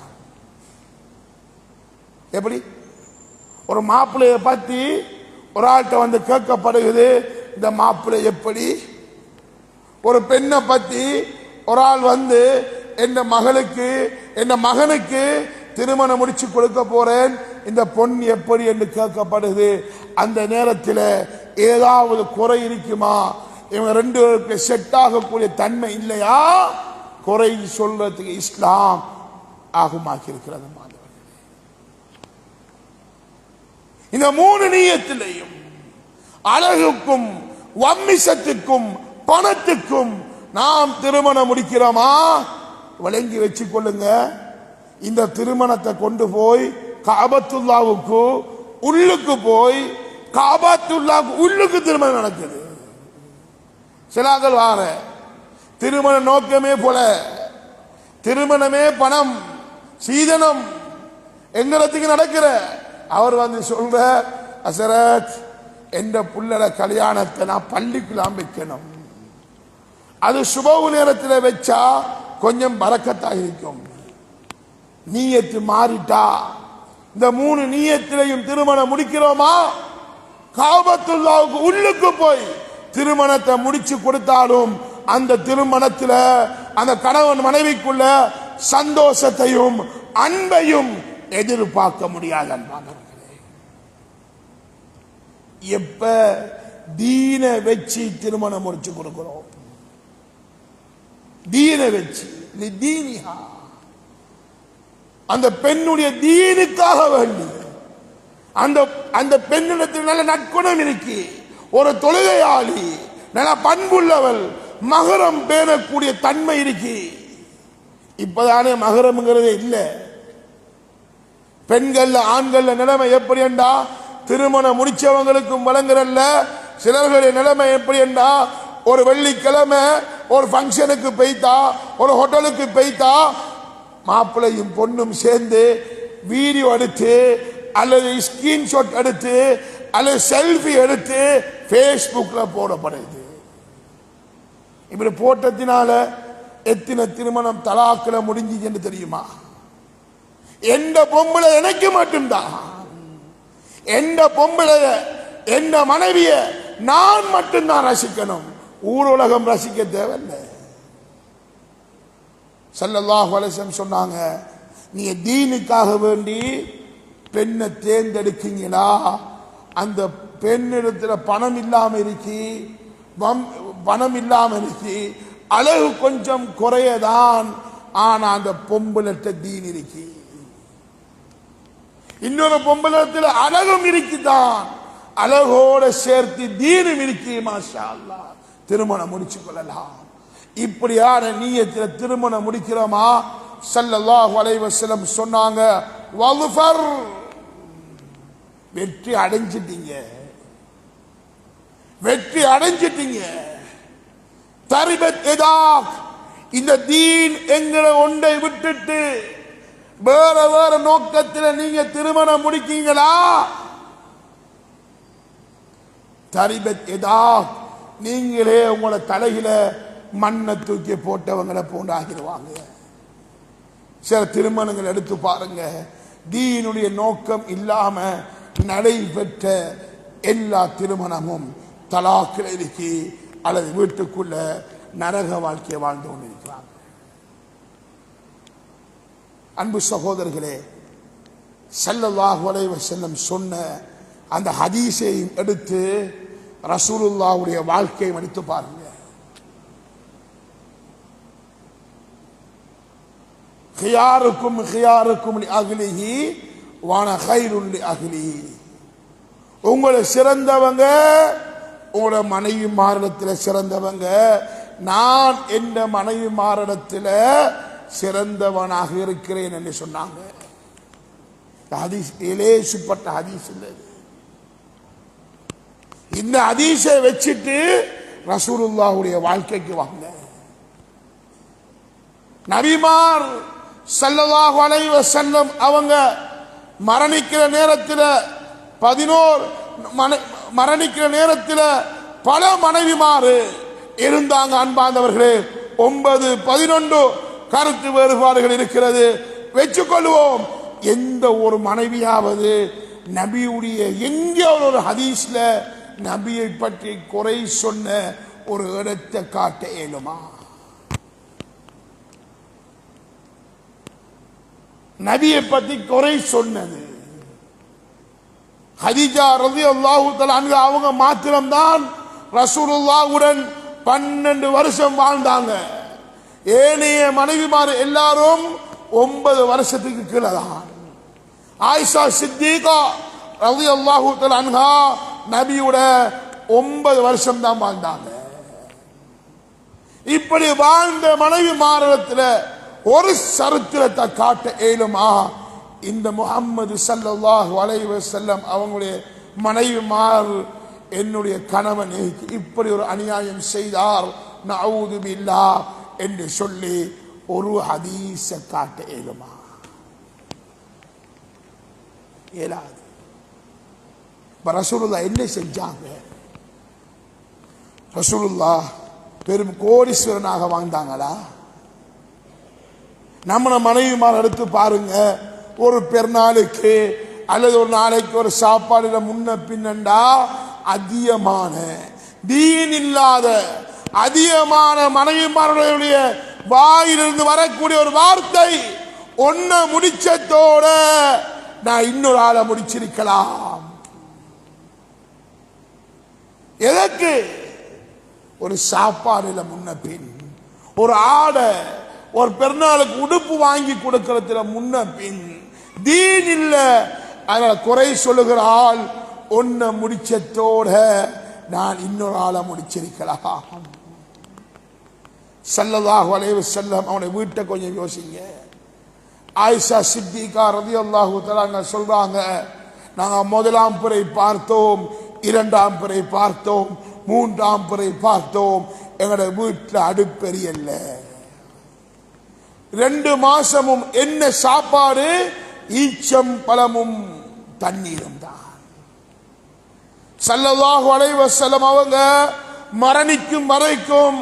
எப்படி ஒரு மாப்பிள்ளைய பத்தி ஒரு ஆள்கிட்ட வந்து கேட்கப்படுகிறது, இந்த மாப்பிள்ளை எப்படி. ஒரு பெண்ணை பத்தி ஒரு ஆள் வந்து என் மகளுக்கு என் மகனுக்கு திருமணம் முடிச்சு கொடுக்க போறேன், இந்த பொன் எப்படி என்று கேட்கப்படுது. அந்த நேரத்தில் ஏதாவது குறை இருக்குமா, இவங்க 2 பேருக்கு செட் ஆகக்கூடிய தன்மை இல்லையா, குறை சொல்றதுக்கு இஸ்லாம் ஆகுமாக்கி இருக்கிறது. இந்த 3 நியத்திலையும், அழகுக்கும், வம்மிசத்துக்கும், பணத்துக்கும் நாம் திருமணம் முடிக்கிறோமா, விளங்கி வச்சு கொள்ளுங்க. இந்த திருமணத்தை கொண்டு போய் காபத்துல்லாவுக்கு உள்ளுக்கு போய், காபத்துல்லாவுக்கு உள்ளுக்கு திருமணம் நடக்குது. சிலாக்கள் வார திருமண நோக்கமே போல, திருமணமே பணம் சீதனம் எங்கிறதுக்கு நடக்கிற அவர் வந்து சொல்ற, ஹசரத் என்ற புள்ளட கல்யாணத்தை நான் பள்ளிக்குலாம் வைக்கணும். அது சுபவு நேரத்தில் வச்சா கொஞ்சம் பரக்கத்தாக இருக்கும். நீயத்து மாறிட்டா இந்த 3 நீயத்திலையும் திருமணம் முடிக்கிறோமா, காபத்துல்லாவுக்கு உள்ளுக்கு போய் திருமணத்தை முடிச்சு கொடுத்தாலும் அந்த திருமணத்தில் அந்த கணவன் மனைவிக்குள்ள சந்தோஷத்தையும் அன்பையும் எதிர்பார்க்க முடியாது. அன்பானவர்களே, எப்ப தீன வச்சு திருமணம் முடிச்சு கொடுக்கிறோம், தீன வச்சு தீனியா அந்த பெண்ணுடைய தீனுக்காக வேண்டி அந்த பெண்ணிடத்தில் நல்ல நற்குணம் இருக்கு, ஒரு தொழுகையாளி, நல்ல பண்புள்ளவள், மகரம் பேணக்கூடிய தன்மை இருக்கு. இப்பதானே மகரம்ங்கிறதே இல்லை. பெண்கள் ஆண்கள் நிலைமை எப்படி என்றா திருமணம் முடிச்சவங்களுக்கும் வழங்குறல்ல. சிலர்களுடைய நிலைமை எப்படி என்றா ஒரு வெள்ளிக்கிழமை ஒரு ஃபங்க்ஷனுக்கு போய்த்தா, ஒரு ஹோட்டலுக்கு போய்த்தா, மாப்பிள்ளையும் பொண்ணும் சேர்ந்து வீடியோ எடுத்து அல்லது ஸ்கிரீன்ஷாட் எடுத்து அல்லது செல்ஃபி எடுத்து ஃபேஸ்புக்ல போடப்படுது. இப்படி போட்டத்தினால எத்தனை திருமணம் தலாக்கில் முடிஞ்சுன்னு தெரியுமா? எந்த பொம்பளை எனக்கு மட்டும்தான், எந்த பொம்பளை எந்த மனைவிய நான் மட்டும்தான் ரசிக்கணும், ஊருலகம் ரசிக்க தேவையில்லை. ஸல்லல்லாஹு அலைஹி வஸல்லம் சொன்னாங்க, நீங்க தீனுக்காக வேண்டி பெண்ணை தேர்ந்தெடுக்கீங்களா, அந்த பெண்ணிடத்துல பணம் இல்லாம இருக்கு, அழகு கொஞ்சம் குறையதான், ஆனா அந்த பொம்பளட்ட தீன் இருக்கு. இன்னொரு பொம்பளத்தில் அழகும் இருக்குதான், அழகோட சேர்த்து தீனும் இருக்கு. மாஷா அல்லாஹ், திருமணம் முடிச்சு கொள்ளலாம். இப்படியான நியத்தில் திருமணம் முடிக்கிறோமா? ஸல்லல்லாஹு அலைஹி வஸல்லம் சொன்னாங்க, வல்ஃபர், வெற்றி அடைஞ்சிட்டீங்க, வெற்றி அடைஞ்சிட்டீங்க. தரிபத் எதாக், இந்த தீன் எங்களை ஒன்றை விட்டுட்டு வேற வேற நோக்கத்தில் நீங்க திருமணம் முடிக்கீங்களா? தரிபத் எதாக், நீங்களே உங்களோட தலையில மண்ணை தூக்கி போட்டவங்களை போன்று ஆகிடுவாங்க. சில திருமணங்கள் எடுத்து பாருங்க, தீனுடைய நோக்கம் இல்லாம நடைபெற்ற எல்லா திருமணமும் தலாக்கில் இருக்கு அல்லது வீட்டுக்குள்ள நரக வாழ்க்கையை வாழ்ந்து கொண்டிருக்கிறாங்க. அன்பு சகோதரர்களே, ஸல்லல்லாஹு அலைஹி வஸல்லம் சொன்ன அந்த ஹதீஸையும் எடுத்து ரசூலுல்லாஹ்வுடைய வாழ்க்கையை எடுத்து பாருங்க. ஹியாருக்கும் ஹியாருக்கும் லிஅஹ்லிஹி வான கைருல் லிஅஹ்லிஹி, உங்களை சிறந்தவங்க உங்களோட மனைவி மாரிடத்தில் சிறந்தவங்க, நான் எந்த மனைவி மாரிடத்தில் சிறந்தவனாக இருக்கிறேன் என்று சொன்னாங்க. ஹதீஸ் இலேசுப்பட்ட ஹதீஸ் இல்லை. இந்த ஹதீஸை வச்சுட்டு ரசூலுல்லாஹ்வுடைய வாழ்க்கைக்கு வாங்க. நபிமார் ஸல்லல்லாஹு அலைஹி வஸல்லம் அவங்க மரணிக்கிற நேரத்தில் 11 மரணிக்கிற நேரத்தில் பல மனைவிமாறு இருந்தாங்க. அன்பார்ந்தவர்களே, 9, 11 கருத்து வேறுபாடுகள் இருக்கிறது. வச்சுக்கொள்வோம், எந்த ஒரு மனைவியாவது நபியுடைய எங்கே ஒரு ஹதீஸ்ல நபியை பற்றி குறை சொன்ன ஒரு இடத்தை காட்ட இயலுமா? நபியை பற்றி குறை சொன்னது ஹதீஜா ரலியல்லாஹு தஆலா அன்ஹா அவங்க மாத்திரம்தான் ரசூலுல்லாஹ்வுடன் 12 வருஷம் வாழ்ந்தாங்க. ஏனைய மனைவிமார் எல்லாரும் 9 வருஷத்துக்கு கீழே தான். ஆயிஷா சித்திகா ரலியல்லாஹு தஆலா அன்ஹா நபியோட 9 வருஷம் தான் வாழ்ந்தாங்க. இப்படி வாழ்ந்த மனைவிமாரிடத்தில் ஒரு சரித்திரத்தை காட்ட இயலுமா? இந்த முஹம்மது ஸல்லல்லாஹு அலைஹி வஸல்லம் அவங்களுடைய மனைவிமார் என்னுடைய கணவன் இப்படி ஒரு அநியாயம் செய்தார், நஊது பில்லாஹ் என்று சொல்லி ஒரு ஹதீஸை காட்ட இயலுமா? இயலாது. ரசூலுல்லாஹ் என்ன செஞ்சாங்க? ரசூலுல்லாஹ் பெரும் கோடீஸ்வரனாக வாழ்ந்தாங்களா? நம்ம மனைவிமார் எடுத்து பாருங்க, ஒரு பெருநாளுக்கு அல்லது ஒரு நாளைக்கு ஒரு சாப்பாடுல முன்ன பின்னண்டா அதிகமான தீன் இல்லாத அதிகமான மனைவிமாருடைய வாயிலிருந்து வரக்கூடிய ஒரு வார்த்தை, ஒன்ன முடிச்சத்தோட நான் இன்னொரு ஆளை முடிச்சிருக்கலாம். எதற்கு? ஒரு சாப்பாடுல முன்ன பின், ஒரு ஆடை, ஒரு பெருநாளுக்கு உடுப்பு வாங்கி கொடுக்கறதுல முன்ன பின் தீன் இல்ல. அதனால குறை சொல்லுகிறாள், ஒன்ன முடிச்சத்தோட நான் இன்னொரு ஆளை முடிச்சிருக்கலாம். ஸல்லல்லாஹு அலைஹி வஸல்லம் அவனுடைய வீட்டை கொஞ்சம் யோசிங்க. ஆயிஷா சித்திகா ரலியல்லாஹு தஆலா சொல்றாங்க, நாங்க முதலாம் பிறை பார்த்தோம், இரண்டாம் பிறை பார்த்தோம், மூன்றாம் பிறை பார்த்தோம், எங்களுடைய வீட்டில் அடுப்பெரியல்ல. 2 மாசமும் என்ன சாப்பாடு? ஈச்சம் பழமும் தண்ணீரும் தான். ஸல்லல்லாஹு அலைஹி வஸல்லம் அவங்க மரணிக்கும் வரைக்கும்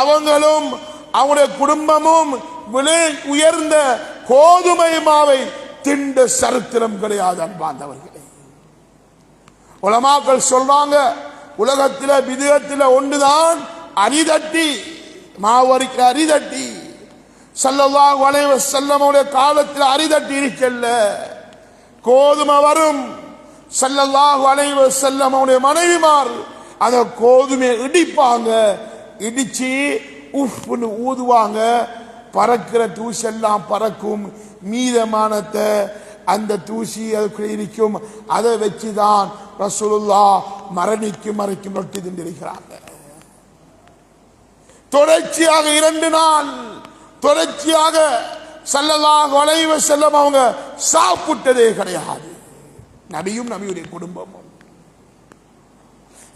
அவங்களும் அவங்களுடைய குடும்பமும் விலை உயர்ந்த கோதுமை மாவை திண்ட சரித்திரம் கிடையாது. அன்பார்ந்தவர்களே, உலமாக்கள் சொல்றாங்க, உலகத்தில விதத்துல ஒன்றுதான் அரிதட்டி, மாவரிக்கிற அரிதட்டி. ஸல்லல்லாஹு அலைஹி வஸல்லம் உடைய காலத்தில் அரிதட்டி இருக்கல்ல, கோதுமை வரும். ஸல்லல்லாஹு அலைஹி வஸல்லம் உடைய மனைவிமார் அந்த கோதுமையை இடிப்பாங்க, இடிச்சு உஃப்னு ஊதுவாங்க, பறக்கிற தூசி எல்லாம் பறக்கும், மீதமானத்தை அந்த தூசி அதுக்குள்ள இருக்கும். அதை வச்சுதான் ரசூலுல்லாஹ் மரணிக்கும் வரைக்கும் ரொட்டி திண்டிருக்கிறாங்க. தொடர்ச்சியாக 2 நாள் தொடர்ச்சியாக ஸல்லல்லாஹு அலைஹி வஸல்லம் அவங்க சாப்பிட்டதே கிடையாது. நபியும் நபியுடைய குடும்பமும்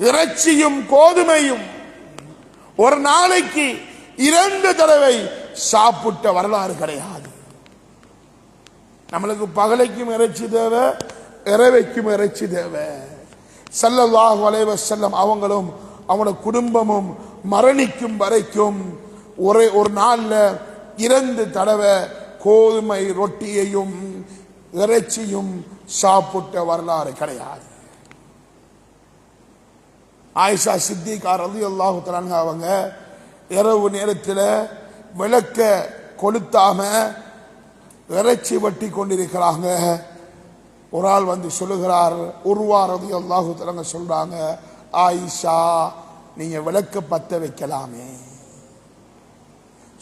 இறைச்சியும் கோதுமையும் ஒரு நாளைக்கு 2 தடவை சாப்பிட்ட வரலாறு கிடையாது. நம்மளுக்கு பகலைக்கும் இறைச்சி தேவை, இரவைக்கும் இறைச்சி தேவை. ஸல்லல்லாஹு அலைஹி வஸல்லம் அவங்களும் அவனோட குடும்பமும் மரணிக்கும் வரைக்கும் ஒரு நாள்ல 2 தடவை கோதுமை ரொட்டியையும் இறைச்சியும் சாப்பிட்ட வரலாறு கிடையாது. ஆயிஷா சித்திகா ரலியல்லாஹு தஆலா அவங்க இரவு நேரத்தில் விளக்க கொளுத்தாம இறைச்சி வெட்டி கொண்டிருக்கிறாங்க. ஒரு ஆள் வந்து சொல்லுகிறார், உர்வா ரலியல்லாஹு தஆலா சொல்றாங்க, ஆயிஷா நீங்க விளக்க பத்த வைக்கலாமே.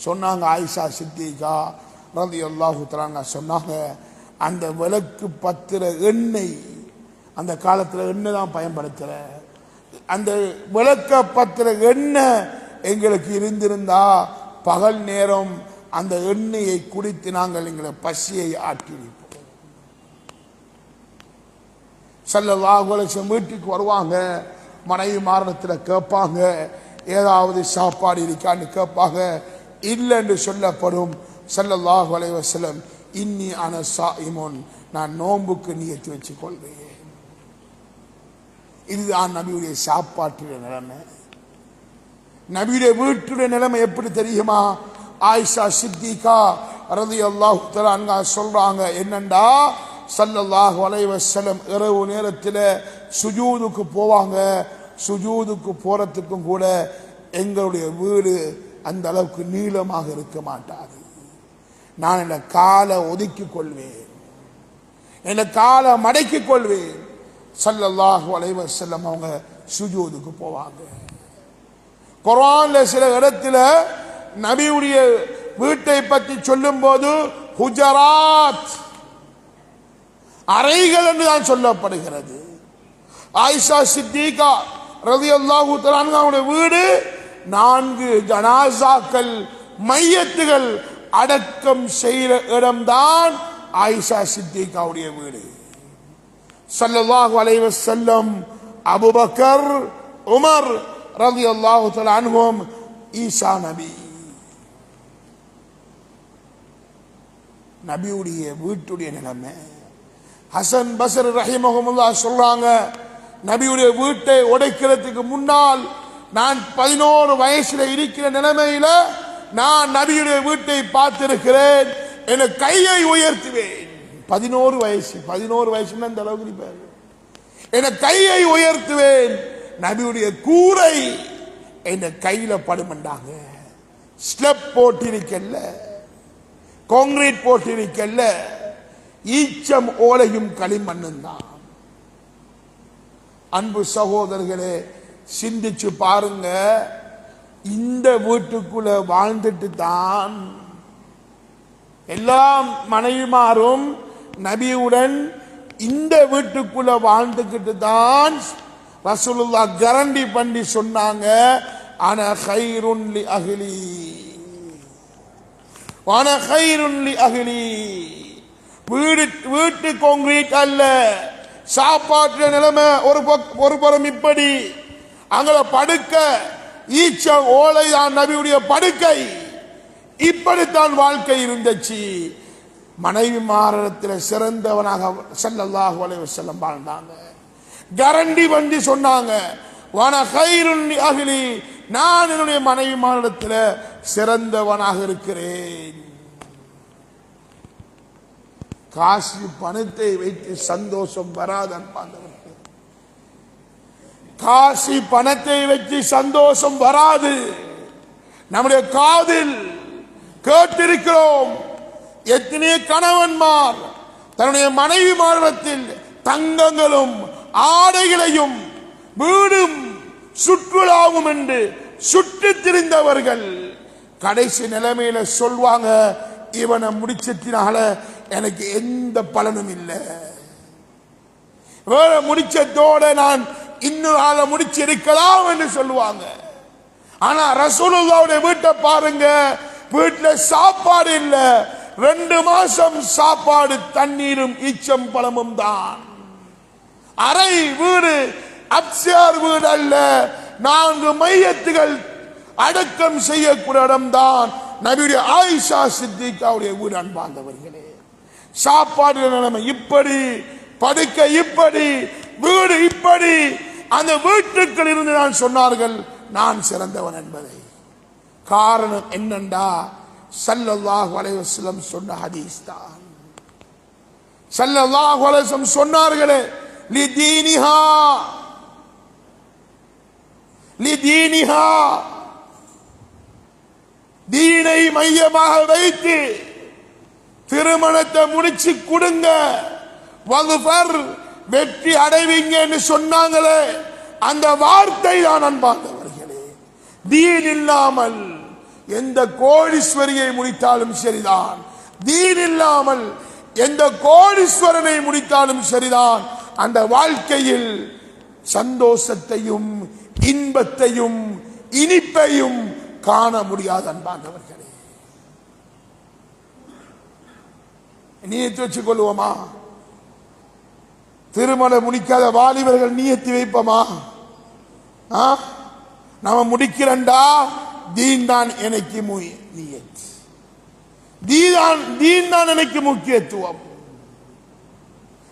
சொன்னாங்க ஆயிஷா சித்திகா ரலியல்லாஹு தஆலா சொன்னாங்க, அந்த விளக்கு பத்திர எண்ணெய், அந்த காலத்தில் எண்ணெய் தான் பயன்படுத்துற, அந்த விளக்க பத்திர எண்ணெய் எங்களுக்கு இருந்திருந்தா பகல் நேரம் அந்த எண்ணெயை குடித்து நாங்கள் எங்களை பசியை ஆற்றியிருப்போம். ஸல்லல்லாஹு அலைஹி வஸல்லம் வீட்டுக்கு வருவாங்க, மனைவி மாரணத்தில் கேட்பாங்க, ஏதாவது சாப்பாடு இருக்கான்னு கேட்பாங்க. இல்லை என்று சொல்லப்படும். ஸல்லல்லாஹு அலைஹி வஸல்லம், இன்னி அன ஸாயிமுன், நான் நோன்புக்கு நியத்து வச்சு கொள்வேன். இதுதான் நபியுடைய சாப்பாட்டுடைய நிலைமை. நபியுடைய வீட்டுடைய நிலைமை எப்படி தெரியுமா? ஆயிஷா சித்திகா ரலியல்லாஹு தஆலா அன்ஹா சொல்றாங்க, என்னண்டா ஸல்லல்லாஹு அலைஹி வஸல்லம் இரவு நேரத்தில் சுஜூதுக்கு போவாங்க. சுஜூதுக்கு போறதுக்கும் கூட எங்களுடைய வீடு அந்த அளவுக்கு நீளமாக இருக்க மாட்டாது. நான் என் காலை ஒதுக்கிக் கொள்வேன், என் காலை மடக்கிக் கொள்வேன். ஸல்லல்லாஹு அலைஹி வஸல்லம் அவங்க சுஜூதுக்கு போவாங்க. குர்ஆன்ல சில இடத்துல நபியுடைய வீட்டை பற்றி சொல்லும் போது ஹுஜராத், அறைகள் என்று தான் சொல்லப்படுகிறது. ஆயிஷா சித்திகா ரலியல்லாஹு தஆலா அன்ஹாவுடைய வீடு 4 ஜனாசாக்கள், மையத்துகள் அடக்கம் செய்கிற இடம்தான் ஆயிஷா சித்திகாவுடைய வீடு. ஸல்லல்லாஹு அலைஹி வஸல்லம், அபூபக்கர், உமர் ரலியல்லாஹு தஆலா அன்ஹும், ஈசா நபி, நபியுடைய வீட்டுடைய நிலைமை. ஹசன் பஸ்ரி ரஹிமஹுல்லாஹ் சொல்றாங்க, நபியுடைய வீட்டை உடைக்கிறதுக்கு முன்னால் நான் 11 வயசுல இருக்கிற நிலைமையில நான் நபியுடைய வீட்டை பார்த்திருக்கிறேன். என கையை உயர்த்துவேன். 11 வயசுல இந்த அளவுக்கு என கையை உயர்த்துவேன். நபியுடைய கூரை என் கையில படுமண்டாங்க. ஸ்லெப் போட்டிருக்கல்ல, கான்கிரீட் போட்டிருக்கல்ல, ஈச்சம் ஓலையும் களிமண்ணும் தான். அன்பு சகோதரர்களே, சிந்திச்சு பாருங்க. இந்த வீட்டுக்குள்ள வாழ்ந்துட்டு தான் எல்லாம் மனைவிமாரும் நபியுடன் இந்த வீட்டுக்குள்ள வாழ்ந்துகிட்டு தான் ரசூலுல்லாஹ் கேரண்டி பண்ணி சொன்னாங்க, அன கைருன் லி அஹ்லி, அன கைருன் லி அஹ்லி. வீட்டு கான்கிரீட் அல்ல, சாப்பாட்டு நிலைமை ஒரு புறம் இப்படி, அங்கள படுக்க ஈச்ச ஓலைதான் நபியுடைய படுக்கை. இப்படித்தான் வாழ்க்கை இருந்துச்சு. மனைவி மாரத்தில் சிறந்தவனாக ஸல்லல்லாஹு அலைஹி வஸல்லம் வாழ்ந்தாங்க. கேரண்டி வந்து சொன்னாங்க, வன கைருன் லி அஹ்லி, நான் என்னுடைய மனைவி மாரத்தில் சிறந்தவனாக இருக்கிறேன். காசு பணத்தை வைத்து சந்தோஷம் வராதன் பாந்தவர்கள். காசு பணத்தை வச்சு சந்தோஷம் வராது. நம்முடைய காதில் கேட்டிருக்கிறோம், எத்தனை கணவன்மார் தன்னுடைய மனைவி மார்பத்தில் தங்கங்களும் ஆடைகளையும் வீடும் சுற்றுலாவும் என்று சுற்றித் திரிந்தவர்கள் கடைசி நிலைமையில சொல்வாங்க, இவனை முடிச்சத்தினால எனக்கு எந்த பலனும் இல்லை, வேற முடிச்சத்தோட நான் இன்னொரு ஆளை முடிச்சிருக்கலாம் என்று சொல்லுவாங்க. ஆனா ரசூலுல்லாஹ்வுடைய வீட்டை பாருங்க, வீட்டுல சாப்பாடு இல்ல, 2 மாசம் சாப்பாடு தண்ணீரும் ஈச்சம் பழமும் தான். அறை வீடு, அப்சியார் வீடு அல்ல, 4 மையத்துகள் அடக்கம் செய்யக்கூடிய இடம்தான் நபியுடைய ஆயிஷா சித்திகாவுடைய வீடு. அன்பார்ந்தவர்களே, சாப்பாடு நிலைமை இப்படி, படுக்கை இப்படி, வீடு இப்படி. அந்த வீட்டுக்குள் இருந்து நான் சொன்னார்கள், நான் சிறந்தவன் என்பதை. காரணம் என்னண்டா, ஸல்லல்லாஹு அலைஹி வஸல்லம் சொன்ன ஹதீஸ் தான். ஸல்லல்லாஹு அலைஹி வஸல்லம் சொன்னார்களே, லிதீனிஹா, லிதீனிஹா, தீனை மையமாக வைத்து திருமணத்தை முடிச்சு கொடுங்க, வகுபர் வெற்றி அடைவீங்க என்று சொன்னாங்களே, அந்த வார்த்தை தான் அன்பார்ந்தவர்களே. தீன் இல்லாமல் எந்த கோடீஸ்வரியை முடித்தாலும் சரிதான், தீன் இல்லாமல் எந்த கோடீஸ்வரனை முடித்தாலும் சரிதான், அந்த வாழ்க்கையில் சந்தோஷத்தையும் இன்பத்தையும் இனிப்பையும் காண முடியாது. அன்பார்ந்தவர்களே, நியத்து வச்சுக் கொள்வோமா? திருமணம் முடிக்காத வாலிபர்கள் நியத்து வைப்போமா? நாம முடிக்கிறண்டா, தீன் தான் எனக்கு நியத், தீன் தான் எனக்கு முக்கியத்துவம்.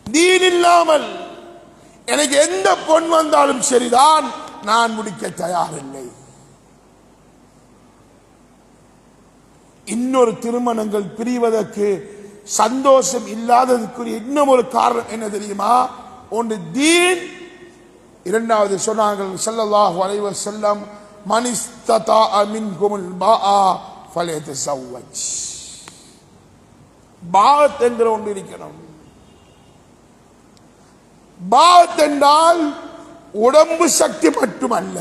தீன் இல்லாமல் எனக்கு எந்த பொன் வந்தாலும் சரிதான், நான் முடிக்க தயாரில்லை. இன்னொரு திருமணங்கள் பிரிவதற்கு சந்தோஷம் இல்லாததுக்குரிய இன்னும் ஒரு காரணம் என்ன தெரியுமா? ஒன்று தீன், இரண்டாவது சொன்னார்கள் ஸல்லல்லாஹு அலைஹி வஸல்லம், மன் இஸ்ததா மின்குமுல் பாஆ ஃபல்யதஸவ்வஜ். பாத் என்கிற ஒன்று இருக்கணும். பாத் என்றால் உடம்பு சக்தி மட்டுமல்ல,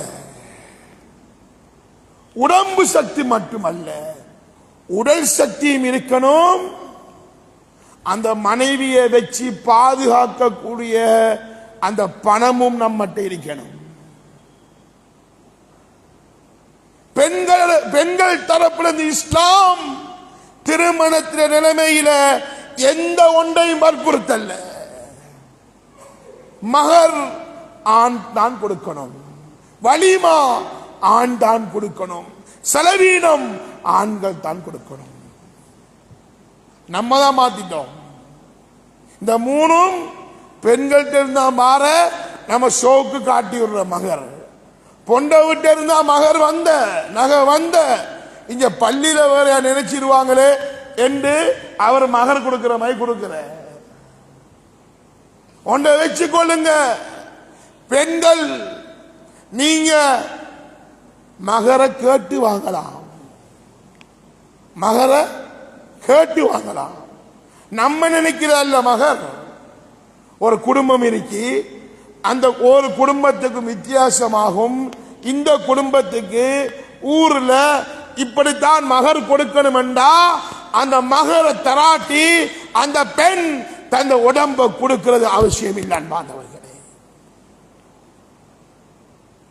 உடம்பு சக்தி மட்டுமல்ல, உடல் சக்தியும் இருக்கணும். அந்த மனைவியை வச்சு பாதுகாக்கக்கூடிய அந்த பணமும் நம்மகிட்ட இருக்கணும். பெண்கள் தரப்பிலிருந்து இஸ்லாம் திருமணத்தின நிலைமையில எந்த ஒன்றையும் வற்புறுத்தல்ல. மகர் ஆண் தான் கொடுக்கணும், வலிமா ஆண் தான் கொடுக்கணும், செலவீனம் ஆண்கள் தான் கொடுக்கணும். நம்ம தான் மாத்திட்டோம். இந்த மூணும் பெண்கள்கிட்ட இருந்தா மாற நம்ம ஷோக்கு காட்டி விடுற மகர். பொண்டை விட்டு இருந்தா மகர் வந்த நகை வந்த இங்க பள்ளியில வேற நினைச்சிருவாங்களே என்று அவர் மகர் கொடுக்கிற மாதிரி கொடுக்கிற ஒன்றை வச்சு கொள்ளுங்க. பெண்கள் நீங்க மகரை கேட்டு வாங்கலாம், மகரை கேட்டு வாங்கலாம். நம்ம நினைக்கிறல்ல மகர். ஒரு குடும்பம் இருக்கு, அந்த ஒரு குடும்பத்துக்கும் வித்தியாசமாகும். இந்த குடும்பத்துக்கு ஊர்ல இப்படித்தான் மகர் கொடுக்கணும் என்றா அந்த மகரை தராட்டி அந்த பெண் தந்த உடம்ப கொடுக்கிறது அவசியம் இல்லை. அன்பானவர்களே,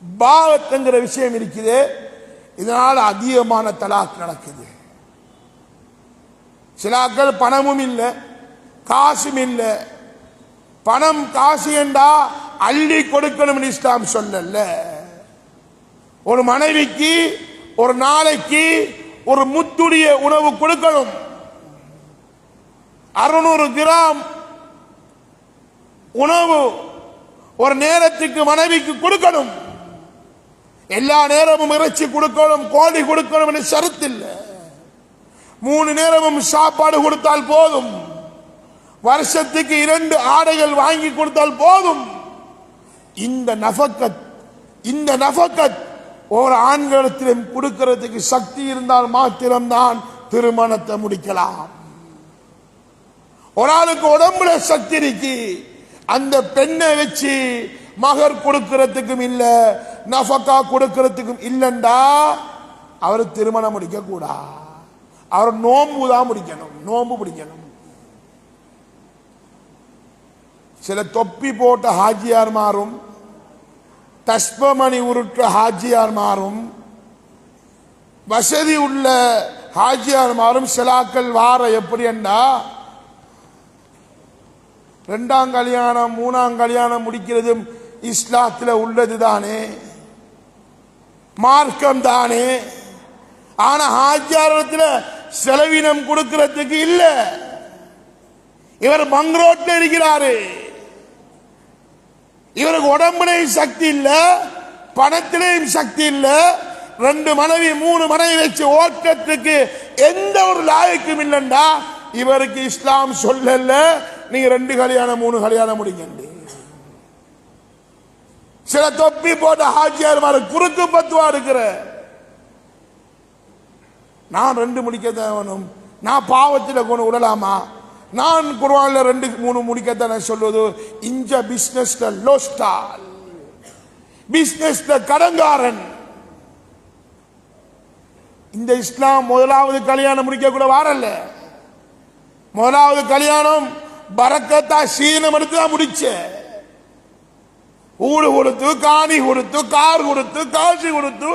பாவத்துங்கிற விஷயம் இருக்குது. இதனால் அதிகமான தலாக் நடக்குது. சிலாக்கள் பணமும் இல்லை காசும் இல்லை. பணம் காசு என்றா அள்ளி கொடுக்கணும் இஸ்லாம் சொல்லல. ஒரு மனைவிக்கு ஒரு நாளைக்கு ஒரு முத்துடைய உணவு கொடுக்கணும். 600 கிராம் உணவு ஒரு நேரத்துக்கு மனைவிக்கு கொடுக்கணும். எல்லா நேரமும் இறைச்சி கொடுக்கணும், கோழி கொடுக்கணும் என்று ஷரத்து இல்லை. 3 நேரமும் சாப்பாடு கொடுத்தால் போதும். வருஷத்துக்கு 2 ஆடைகள் வாங்கி கொடுத்தால் போதும். இந்த நஃபக்கத் ஒரு ஆண்களிடத்திலும் கொடுக்கிறதுக்கு சக்தி இருந்தால் மாத்திரம்தான் திருமணத்தை முடிக்கலாம். ஒரு ஆளுக்கு உடம்புல சக்தி இருக்கு, அந்த பெண்ணை வச்சு மகர் கொடுக்கிறதுக்கும் இல்ல நஃபக்கா கொடுக்கிறதுக்கும் இல்லண்டா அவர் திருமணம் முடிக்க கூடாது. அவர் நோன்பு தான் முடிக்கணும், நோன்பு பிடிக்கணும். சில தொப்பி போட்ட ஹாஜியார் மாறும், தஸ்பமணி உருட்ட ஹாஜியார் மாறும், வசதி உள்ள ஹாஜியார் மாறும். சிலாக்கள் வார எப்படி என்றா 2ஆம் கல்யாணம் 3ஆம் கல்யாணம் முடிக்கிறதும் இஸ்லாத்தில் உள்ளது தானே, மார்க்கம் தானே. ஆனா ஹாஜியாரத்தில் செலவினம் கொடுக்கிறதுக்கு இல்ல. இவர் பங்கரோட்ல இருக்கிறாரு, இவருக்கு உடம்புலையும் சக்தி இல்ல, பணத்திலையும் சக்தி இல்ல. 2 மனைவி 3 மனைவி வச்சு ஓட்டத்துக்கு எந்த ஒரு லாயக்கும் இல்லைண்டா இவருக்கு இஸ்லாம் சொல்லல நீங்க 2 கல்யாணம் 3 கல்யாணம் முடிங்க. சில தொப்பி போட்ட ஹாஜியார் குறுக்கு பத்துவா இருக்கிற நான் 2 முடிக்கத்தான், நான் பாவத்தில் கொண்டு விடலாமா? நான் குர்ஆன்ல 2 3 முடிக்கத்தான சொல்வது. இஞ்ச பிசினஸ்ல லோஸ்டால், பிசினஸ்ல கடங்காரன். இந்த இஸ்லாம் முதலாவது கல்யாணம் முடிக்க கூட வாரல்ல. முதலாவது கல்யாணம் பரக்கத்தா சீனம் எடுத்து தான் முடிச்ச. ஊடு கொடுத்து, காணி கொடுத்து, கார் கொடுத்து, காசு கொடுத்து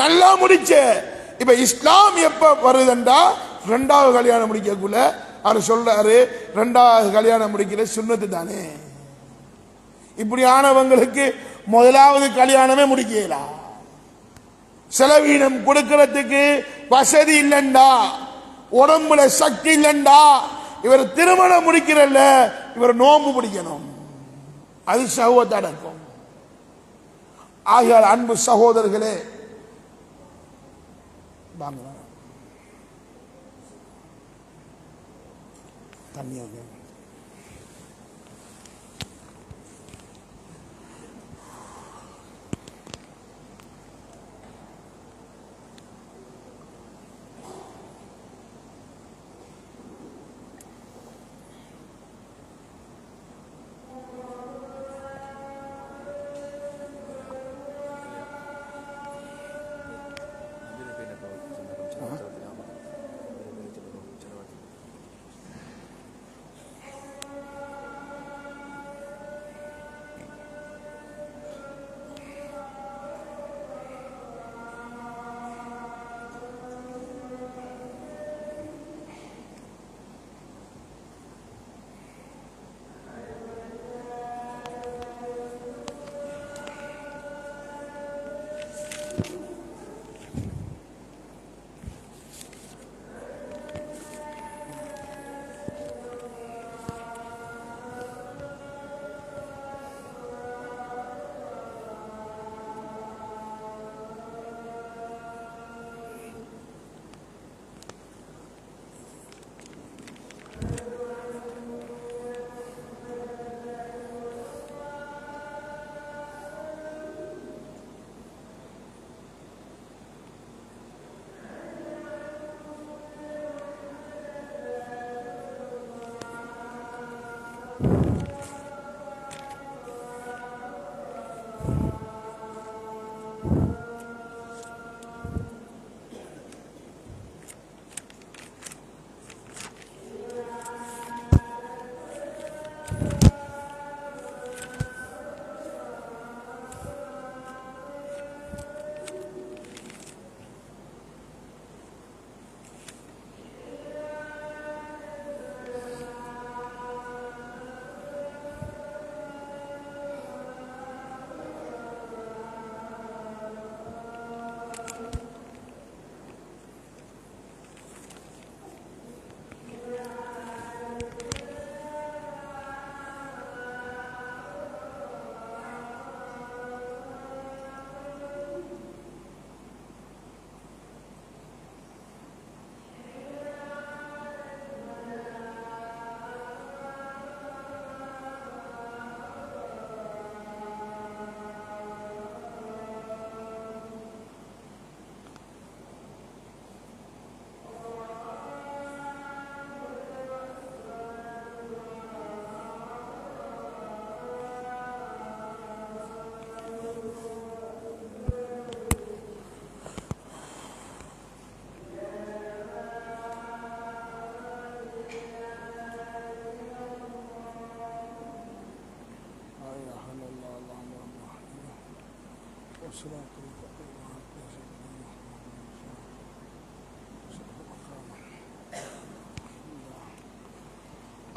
நல்லா முடிச்ச. இப்ப இஸ்லாம் எப்ப வருதுண்டா 2வது கல்யாணம் முடிக்கக்குள்ள அவர் சொல்றாரு 2வது கல்யாணம் முடிக்கிற சுன்னத்து தானே. இப்படியானவங்களுக்கு முதலாவது கல்யாணமே முடிக்கலாம். செலவீனம் கொடுக்கிறதுக்கு வசதி இல்லைண்டா, உடம்புல சக்தி இல்லைண்டா இவர் திருமணம் முடிக்கிறல்ல, இவர் நோன்பு பிடிக்கணும். அது சகோதரத்தை அடக்கும். ஆகையால் அன்பு சகோதரர்களே, தண்ணியாக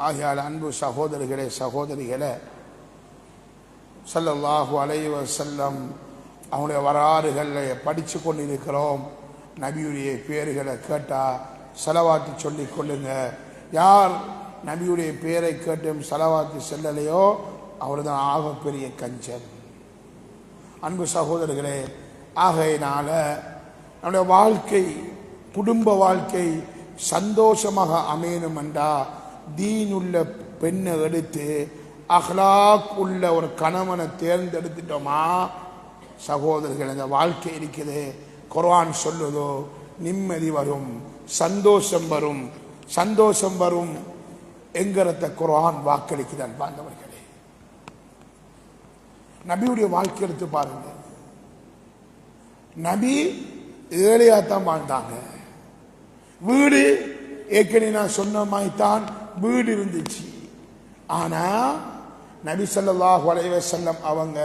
ஆகையால் அன்பு சகோதரர்களே சகோதரிகளே, ஸல்லல்லாஹு அலைஹி வஸல்லம் அவனுடைய வரலாறுகளை படித்து கொண்டிருக்கிறோம். நபியுடைய பேர்களை கேட்டால் ஸலவாத்து சொல்லிக் கொள்ளுங்க. யார் நபியுடைய பேரை கேட்டும் ஸலவாத்து செல்லலையோ அவர் தான் ஆகப்பெரிய கஞ்சன். அன்பு சகோதரர்களே, ஆகையினால நம்முடைய வாழ்க்கை, குடும்ப வாழ்க்கை சந்தோஷமாக அமையணும் என்றா தீனுள்ள பெண்ணை எடுத்து அஹ்லாக் உள்ள ஒரு கணவனை தேர்ந்தெடுத்துட்டோமா சகோதரர்கள், இந்த வாழ்க்கை இருக்குது. குர்ஆன் சொல்லுதோ நிம்மதி வரும், சந்தோஷம் வரும், சந்தோஷம் வரும் என்கிறத குர்ஆன் வாக்களிக்குது. அன்பார்ந்தவர்களே, நபியுடைய வாழ்க்கை எடுத்து பாருங்க. நபி ஏழையாத்தான் வாழ்ந்தாங்க. வீடு ஏற்கனவே நான் சொன்ன மாதிரி தான் வீடு இருந்துச்சு. ஆனா நபி ஸல்லல்லாஹு அலைஹி வஸல்லம் அவங்க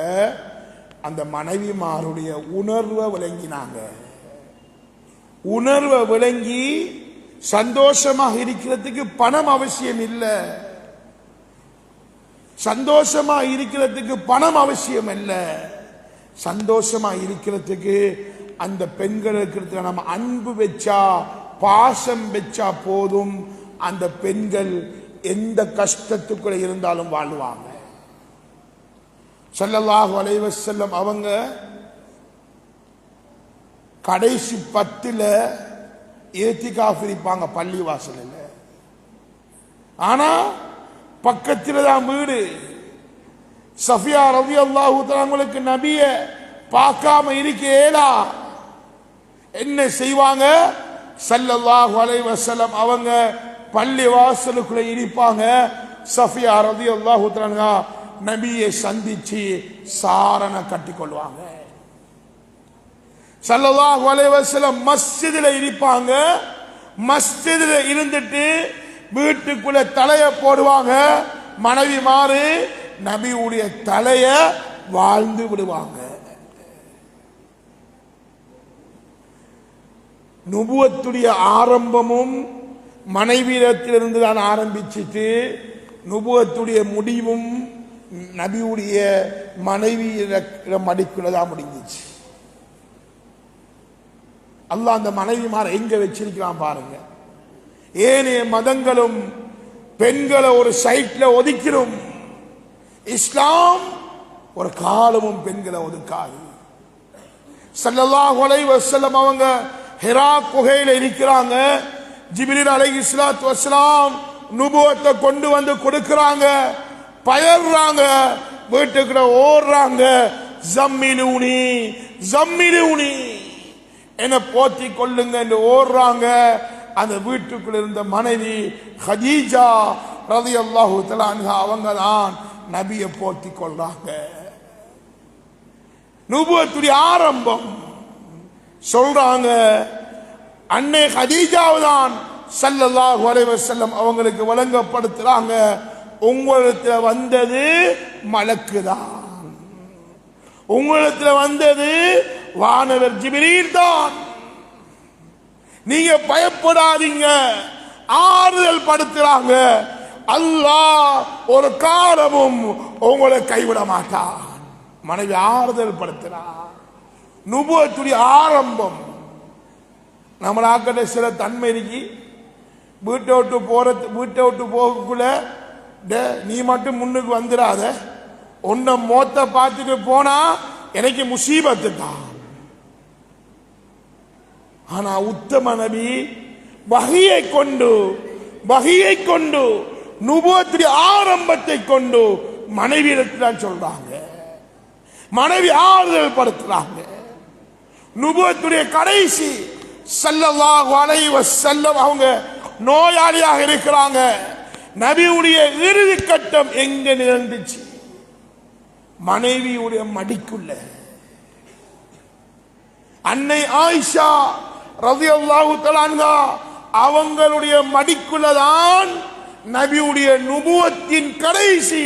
அந்த மனைவிமாருடைய உணர்வை விளங்கினாங்க. உணர்வை விளங்கி சந்தோஷமாக இருக்கிறதுக்கு பணம் அவசியம் இல்லை, சந்தோஷமா இருக்கிறதுக்கு பணம் அவசியம் இல்லை, சந்தோஷமா இருக்கிறதுக்கு அந்த பெண்களுக்கு நம்ம அன்பு வச்சா, பாசம் வச்சா போதும். அந்த பெண்கள் எந்த கஷ்டத்துக்குள்ள இருந்தாலும் வாழ்வாங்க. ஸல்லல்லாஹு அலைஹி வஸல்லம் அவங்க கடைசி 10ல் ஏத்திகாஃப் இருப்பாங்க பள்ளி வாசலில். ஆனா பக்கத்தில் தான் வீடு. சஃபியா ரலியல்லாஹு தஆலா அவங்களுக்கு நபிய பார்க்காம இருக்கேலா. என்ன செய்வாங்க? ஸல்லல்லாஹு அலைஹி வஸல்லம் அவங்க பள்ளி வாசலுக்குள்ள இருப்பாங்க. சஃபியா ரலியல்லாஹு தஆலா நபியை சந்திச்சு சாரண கட்டி கொள்வாங்க. ஸல்லல்லாஹு அலைஹி வஸல்லம் மஸ்ஜிதில் இருப்பாங்க. மஸ்ஜிதில் இருந்துட்டு வீட்டுக்குள்ள தலைய போடுவாங்க. மனைவி மாறு நபியுடைய தலைய வாழ்ந்து விடுவாங்க. நுபுவத்துடைய ஆரம்பமும் மனைவியிடத்திலிருந்து தான் ஆரம்பிச்சுட்டு நுபுவத்துடைய முடிவும் நபியுடைய மனைவியிடம் மடிக்குள்ளதான் முடிஞ்சிச்சு. அல்லாஹ் அந்த மனைவிமாரை எங்க வச்சிருக்கிறான் பாருங்க. ஏனைய மதங்களும் பெண்களை ஒரு சைட்ல ஒதுக்கிறோம். இஸ்லாம் ஒரு காலமும் பெண்களை ஒதுக்காது. ஸல்லல்லாஹு அலைஹி வஸல்லம் அவங்க ஹிரா குகையில இருக்கிறாங்க. ஜிப்ரீல் அலைஹிஸ்ஸலாத்து வஸ்ஸலாம் நுபுவத்தை கொண்டு வந்து கொடுக்கறாங்க. பயர்றாங்க, வீட்டுக்குள்ள ஓடுறாங்க. ஜம்மிலூனி ஜம்மிலூனி, என்ன போத்தி கொள்ளுங்க என்று ஓடுறாங்க. அந்த வீட்டுக்குள்ள இருந்த மனைவி ஹதீஜா ரலியல்லாஹு தஆலா அன்ஹா அவங்க தான் நபியை போத்தி கொள்றாங்க. நுபுவத்துடைய ஆரம்பம் சொல்றாங்க. அன்னை ஹதீஜாவுதான் ஸல்லல்லாஹு அலைஹி வஸல்லம் அவங்களுக்கு வழங்கப்படுத்துறாங்க, உங்களிடத்துல வந்தது மலக்கு தான், உங்களிடத்துல வந்தது வானவர் ஜிப்ரீல் தான், நீங்க பயப்படாதீங்க, ஆறுதல் படுத்துறாங்க. அல்லாஹ் ஒரு காலமும் உங்களை கைவிட மாட்டான். மனைவி ஆறுதல் படுத்துறார். நுபுவத்துடைய ஆரம்பம். நம்மளாக்கிட்ட சில தன்மை இருக்கு. வீட்டை விட்டு போகக்குள்ள நீ மட்டும் முன்னுக்கு வந்துடாத, உன்னை மோத்த பார்த்துட்டு போனா எனக்கு முசீபத்து தான். ஆனா உத்தம நபி வஹியை கொண்டு நுபுவத்துடைய ஆரம்பத்தை கொண்டு மனைவியிடத்தில் சொல்றாங்க, மனைவி ஆறுதல் படுத்துறாங்க. நுபுவத்துடைய கடைசி ஸல்லல்லாஹு அலைஹி வஸல்லம் அவங்க நோயாளியாக இருக்கிறாங்க. நபியுடைய இறுதி கட்டம் எங்க நிகழ்ந்துச்சு? மனைவியுடைய மடிக்குள்ள. அன்னை ஆயிஷா ரலியல்லாஹு தஆலா அன்ஹா அவங்களுடைய மடிக்குள்ளதான் நபியுடைய நுபுவத்தின் கடைசி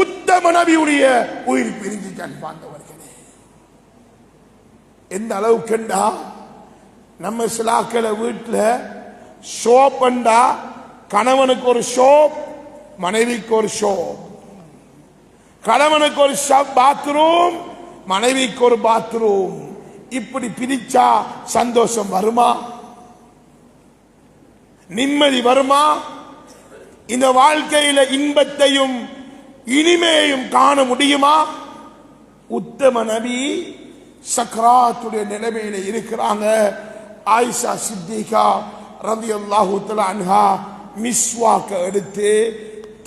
உத்தம நபியுடைய உயிர் பிரிஞ்சுட்டான். பாண்டவர்களே, எந்த அளவுக்குண்டா நம்ம சிலாக்களை வீட்டில் ஷோப்பண்டா கணவனுக்கு ஒரு ஷோப், மனைவிக்கு ஒரு ஷோப். கணவனுக்கு ஒரு பாத்ரூம், மனைவிக்கு ஒரு பாத்ரூம். இப்படி பிரிச்சா சந்தோஷம் வருமா? நிம்மதி வருமா? இந்த வாழ்க்கையில இன்பத்தையும் இனிமையையும் காண முடியுமா? உத்தம நபி சக்ராத்துடைய நிலைமையில இருக்கிறாங்க. ஆயிஷா சித்திகா ரலியல்லாஹு தஆலா அன்ஹா மிஸ்வாக்க எடுத்து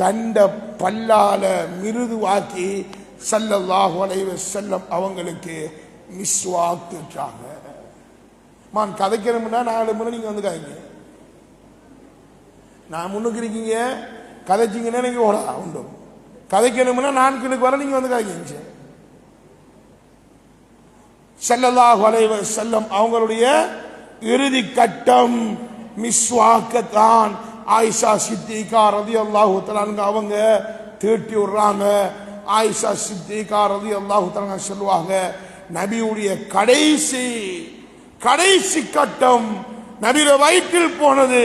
தண்ட பல்லால மிருதுவாக்கி ஸல்லல்லாஹு அலைஹி வஸல்லம் அவங்களுக்கு மிஸ்வாக்குறாங்க. மான் கதைக்கிறோம்னா 4 முறை நீங்க வந்து கதைங்க. நான் முன்னுக்கு இருக்கீங்க, கதைச்சிங்கன்னா நீங்க ஓடா உண்டு. கதைக்கணும்னா 4 வர நீங்க வந்து கதைங்க. ஸல்லல்லாஹு அலைஹி வஸல்லம் அவங்களுடைய இறுதி கட்டம் மிஸ்வாக்கத்தான். ஆயிஷா சித்திகா ரலியல்லாஹு தஆலா அவங்க தீட்டி விடுறாங்க. ஆயிஷா சித்திகா ரலியல்லாஹு தஆலா சொல்லுவாங்க, நபியுடைய கடைசி கட்டம் நபியுடைய வயிற்றில் போனது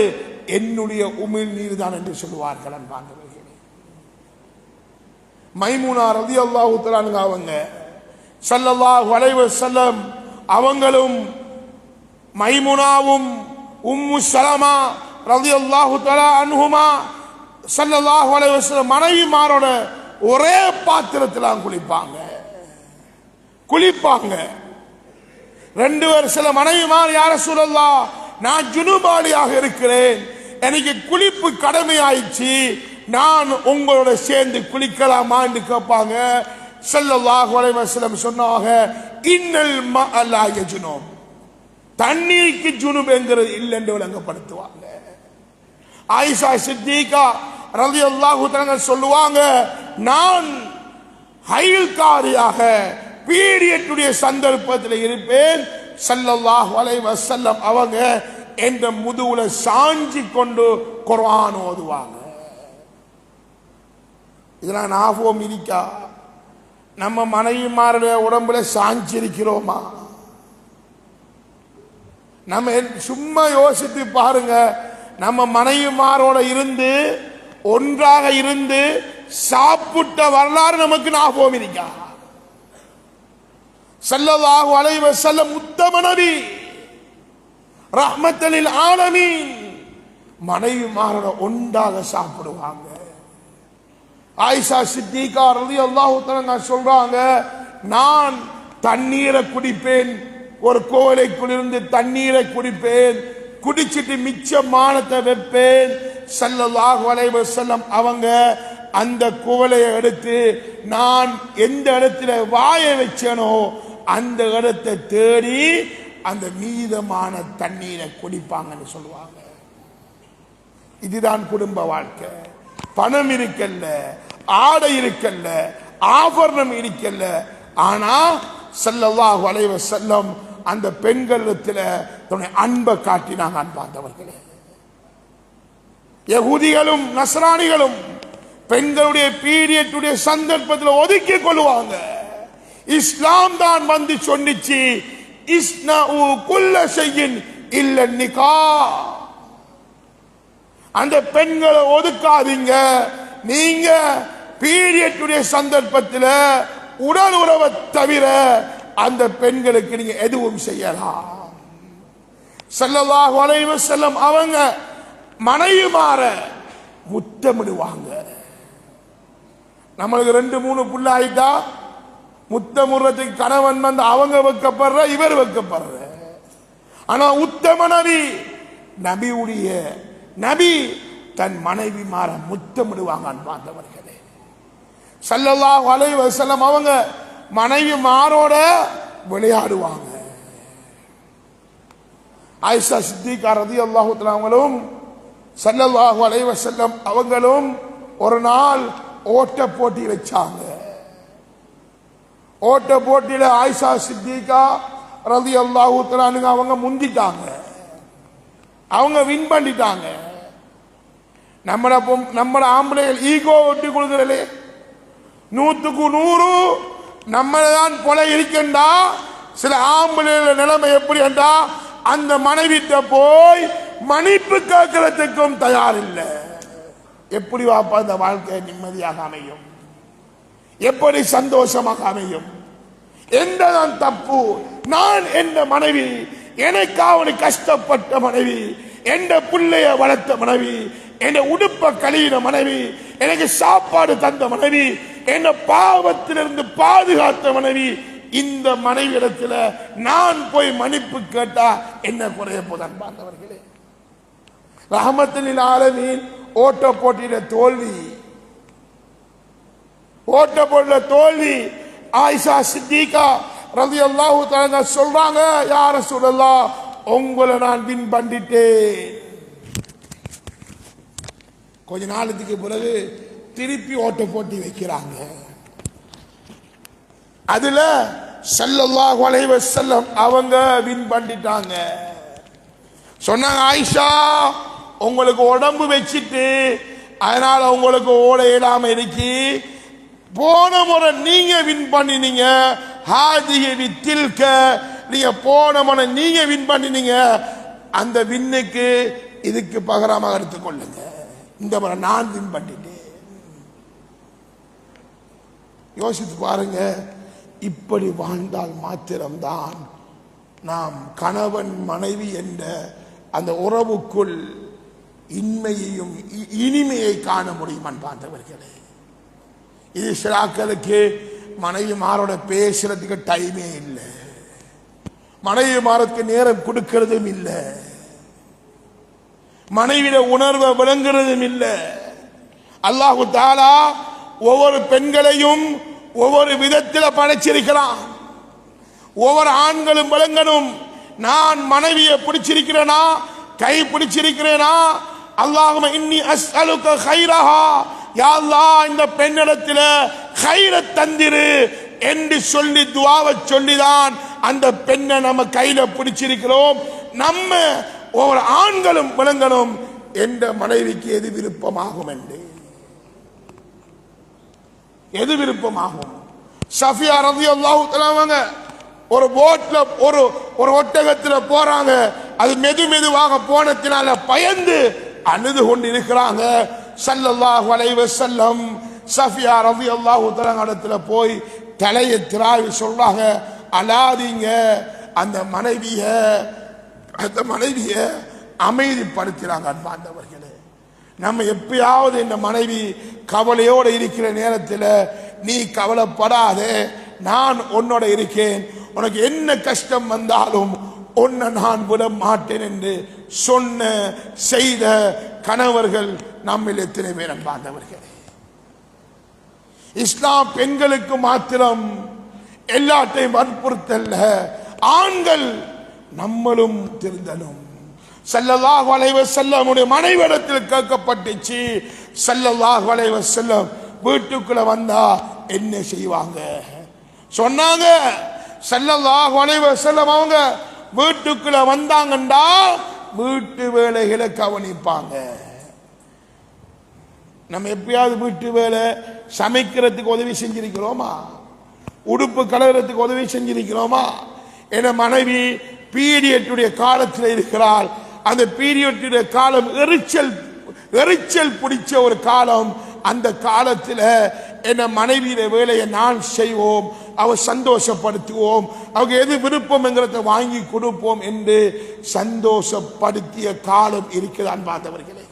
என்னுடைய உமிழ் நீர் தான் என்று சொல்லுவார்கள். அன்பானவர்களே, மைமூனா ரலியல்லாஹு தஆலா அவங்க ஸல்லல்லாஹு அலைஹி வஸல்லம் அவங்களும் மைமுனாவும் உம்மு சலமா ரலியல்லாஹு தஆலா அன்ஹுமா ஸல்லல்லாஹு அலைஹி வஸல்லம் மனைவிமாரோட ஒரே பாத்திரத்தில் குளிப்பாங்க. 2 வருஷம் மனைவிமார், யா ரசூலல்லாஹ் நான் ஜுனுபாலியாக இருக்கிறேன், எனக்கு குளிப்பு கடமையாயிடுச்சு, நான் உங்களோட சேர்ந்து குளிக்கலாமா என்று கேட்பாங்க. ஸல்லல்லாஹு அலைஹி வஸல்லம் சொன்னாங்க, இன்னல் மஅ லா யஜ்னுப், தண்ணீருக்கு ஜுனுப் என்கிறது இல்லை என்று விளங்கப்படுத்துவாங்க. ஆயிஷா சித்திகா ரலியல்லாஹு தஆலா சொல்லுவாங்க, நான் ஹைல்காரியாக பீரியட்டுடைய சந்தர்ப்பத்தில் இருப்பேன். ஸல்லல்லாஹு அலைஹி வஸல்லம் அவங்க என்ற முதுகுல சாஞ்சி கொண்டு குர்ஆன் ஓதுவாங்க. இதெல்லாம் ஞாபகம் இருக்கா? நம்ம மனைவிமாருடைய உடம்புல சாஞ்சிருக்கிறோமா? நம்ம சும்மா யோசித்து பாருங்க. நம்ம மனைவிமாரோட இருந்து ஒன்றாக இருந்து சாப்பிட்ட வரலாறு நமக்கு ஞாபகம் இருக்கா? ஸல்லல்லாஹு அலைஹி வஸல்லம் உத்தம நபி ரஹ்மத்துல் லில் ஆலமீன் மனைவிமாரோட ஒன்றாக சாப்பிடுவாங்க. ஆயிஷா சித்திகா ரலியல்லாஹு தஆலா சொல்றாங்க, நான் தண்ணீரை குடிப்பேன், ஒரு கோலைக்குள்ளிருந்து தண்ணீரை குடிப்பேன், குடிச்சிட்டு மிச்சமானத்தை வைப்பேன். ஸல்லல்லாஹு அலைஹி வஸல்லம் அவங்க அந்த குவளையை எடுத்து நான் எந்த இடத்துல வாயை வச்சேனோ அந்த இடத்தை தேடி அந்த மீதமான தண்ணீரை குடிப்பாங்கன்னு சொல்லுவாங்க. இதுதான் குடும்ப வாழ்க்கை. பணம் இருக்கல்ல, ஆடை இருக்கல்ல, ஆபரணம் இருக்கல்ல, ஆனா ஸல்லல்லாஹு அலைஹி வஸல்லம் அந்த பெண்களிடத்துல தன்னுடைய அன்பை காட்டினாங்க. அன்பார்ந்தவர்களே, யகூதிகளும் நஸ்ரானிகளும் பெண்களுடைய பீரியட்டுடைய சந்தர்ப்பத்தில் ஒதுக்கி கொள்வாங்க. இஸ்லாம் தான் வந்து சொன்னிச்சு, இஸ்னஉ குல்ல ஷைஇன் இல்ல நிகாஹ், அந்த பெண்களை ஒதுக்காதீங்க. நீங்க பீரியட்டுடைய சந்தர்ப்பத்தில் உடல் உறவை தவிர அந்த பெண்களுக்கு நீங்க எதுவும் செய்யலாம். ஸல்லல்லாஹு அலைஹி வஸல்லம் அவங்க மனைவிமார முத்தமிடுவாங்க. நம்மளுக்கு 2-3 புள்ள ஆயிட்டா முத்தமுறத்துக்கு கணவன் வந்து அவங்க வைக்கப்படுற, இவர் வைக்கப்படுற. ஆனா உத்தம நபி தன் மனைவிமார முத்தமிடுவாங்க. அன்பார்ந்தவர்களே, ஸல்லல்லாஹு அலைஹி வஸல்லம் அவங்க மனைவிமாரோட விளையாடுவாங்க. ஆயிஷா சித்திகா ரலியல்லாஹு தஆலா அவங்களும் ஸல்லல்லாஹு அலைஹி வஸல்லம் அவங்களும் ஒரு நாள் ஓட்ட போட்டி வச்சாங்க. ஓட்ட போட்டியில ஆயிஷா சித்திகா ரலியல்லாஹு தஆலா அவங்க முந்திட்டாங்க, அவங்க வின் பண்ணிட்டாங்க. நம்ம ஆம்பளைகள் ஈகோ ஒட்டி கொடுக்கிறே, 100க்கு 100 நம்மதான் கொலை இருக்கண்டா சில ஆம்பளை நிலைமை எப்படி என்றா அந்த மனைவிட்ட போய் மன்னிப்பு கேட்கறதுக்கும் தயார் இல்லை. எப்படி வாப்பா இந்த வாழ்க்கை நிம்மதியாக அமையும்? எப்படி சந்தோஷமாக அமையும்? என்னதான் தப்பு? நான் எந்த மனைவி, எனக்காக கஷ்டப்பட்ட மனைவி, எந்த பிள்ளைய வளர்த்த மனைவி, என்ன உடுப்ப கழியின மனைவி, எனக்கு சாப்பாடு தந்த மனைவி, என்ன பாவத்திலிருந்து பாதுகாத்த மனைவி, இந்த மனைவி இடத்துல நான் போய் மன்னிப்பு கேட்டா என்ன குறைய போதான் பார்த்தவர்களே? ரஹமத்துல் ஆலமீன் ஓட்ட போட்டியில தோல்வி, ஓட்ட போட்டியில தோல்வி. ஆயிஷா சித்திகா ரலியல்லாஹு தஆலா சொல்றாங்க, யா ரசூலல்லாஹ், உங்களை நான் வின் பண்ணிட்டேன். கொஞ்ச நாளுக்கு பிறகு திருப்பி ஓட்ட போட்டி வைக்கிறாங்க. அதுல ஸல்லல்லாஹு அலைஹி வஸல்லம் அவங்க வின் பண்ணிட்டாங்க. சொன்னாங்க, ஆயிஷா, உங்களுக்கு உடம்பு வச்சிட்டு அதனால உங்களுக்கு ஓட இயலாம இருக்கு. போன முறை நீங்க வின் பண்ணினீங்க, ஹாதிஹி வித்தில்க, நீங்க போன முறை நீங்க வின் பண்ணினீங்க, அந்த வின்னுக்கு இதுக்கு பகரமாக எடுத்துக்கொள்ளுங்க. இந்த முறை நான் வின் பண்ணிட்டேன். யோசித்து பாருங்க. இப்படி வாழ்ந்தால் மாத்திரம்தான் நாம் கணவன் மனைவி என்ற அந்த உறவுக்குள் இன்மையையும் இனிமையை காண முடியும். அன்பார்ந்தவர்களே, இது சிலாக்களுக்கு மனைவிமாரோட பேசுறதுக்கு டைமே இல்லை, மனைவிமாருக்கு நேரம் கொடுக்கிறதும் இல்லை, மனைவிட உணர்வை விளங்குறதும் இல்லை. அல்லாஹு தஆலா ஒவ்வொரு பெண்களையும் ஒவ்வொரு விதத்தில் படைச்சிருக்கிறான். ஒவ்வொரு ஆண்களும் விளங்கணும், நான் மனைவியை பிடிச்சிருக்கிறேனா, கை பிடிச்சிருக்கிறேனா, அல்லாஹும்ம இன்னி அஸ்அலுக கைரஹா, யா அல்லாஹ் இந்த பெண்ணிடத்தில் கைரத் தந்திரு என்று சொல்லி துஆவை சொல்லிதான் அந்த பெண்ணை நம்ம கையில பிடிச்சிருக்கிறோம். நம்ம ஒவ்வொரு ஆண்களும் விளங்கணும், என்ற மனைவிக்கு எது விருப்பமாகும் என்று, எது விருப்பமாகும். சஃபியா ரலியல்லாஹு தஆலா ஒரு போட்ல ஒரு ஒட்டகத்துல போறாங்க. அது மெதுவாக போனதினால பயந்து அழுது கொண்டு இருக்கிறாங்க. ஸல்லல்லாஹு அலைஹி வஸல்லம் சஃபியா ரலியல்லாஹு தஆலா இடத்துல போய் தலையை திராவி சொல்றாங்க, அழாதீங்க, அந்த மனைவிய அமைதிப்படுத்துறாங்க. அன்பார்ந்தவர்களே, நம்ம எப்பயாவது இந்த மனைவி கவலையோடு இருக்கிற நேரத்தில் நீ கவலைப்படாதே, நான் உன்னோட இருக்கேன், உனக்கு என்ன கஷ்டம் வந்தாலும் உன்னை நான் விட மாட்டேன் என்று சொன்ன செய்த கணவர்கள் நம்மில் எத்தனை பேர்? அன்பார்ந்தவர்களே, இஸ்லாம் பெண்களுக்கு மாத்திரம் எல்லாத்தையும் வற்புறுத்தல்ல, ஆண்கள் நம்மளும் திருந்தலும். ஸல்லல்லாஹு அலைஹி வஸல்லம் மனைவிடத்தில் கேட்கப்பட்டுச்சு, ஸல்லல்லாஹு அலைஹி வஸல்லம் வீட்டுக்குள்ள வந்தா என்ன செய்வாங்க சொன்னாங்க. ஸல்லல்லாஹு அலைஹி வஸல்லம் அவங்க வீட்டுக்குள்ள வந்தாங்கண்டா வீட்டு வேலைகளை கவனிப்பாங்க. நம்ம எப்பயாவது வீட்டு வேலை சமைக்கிறதுக்கு உதவி செஞ்சிருக்கிறோமா? உடுப்பு கழுவுறதுக்கு உதவி செஞ்சிருக்கிறோமா? என மனைவி பீரியட்டுடைய காலத்தில் இருக்கிறாள். அந்த பீரியட்டுடைய காலம் எரிச்சல் பிடிச்ச ஒரு காலம். அந்த காலத்தில் என்ன மனைவியிட வேலையை நான் செய்வோம், அவ சந்தோஷப்படுத்துவோம், அவங்க எது விருப்பம்ங்கிறத வாங்கி கொடுப்போம் என்று சந்தோஷப்படுத்திய காலம் இருக்கிறது. அன்பார்ந்தவர்களே,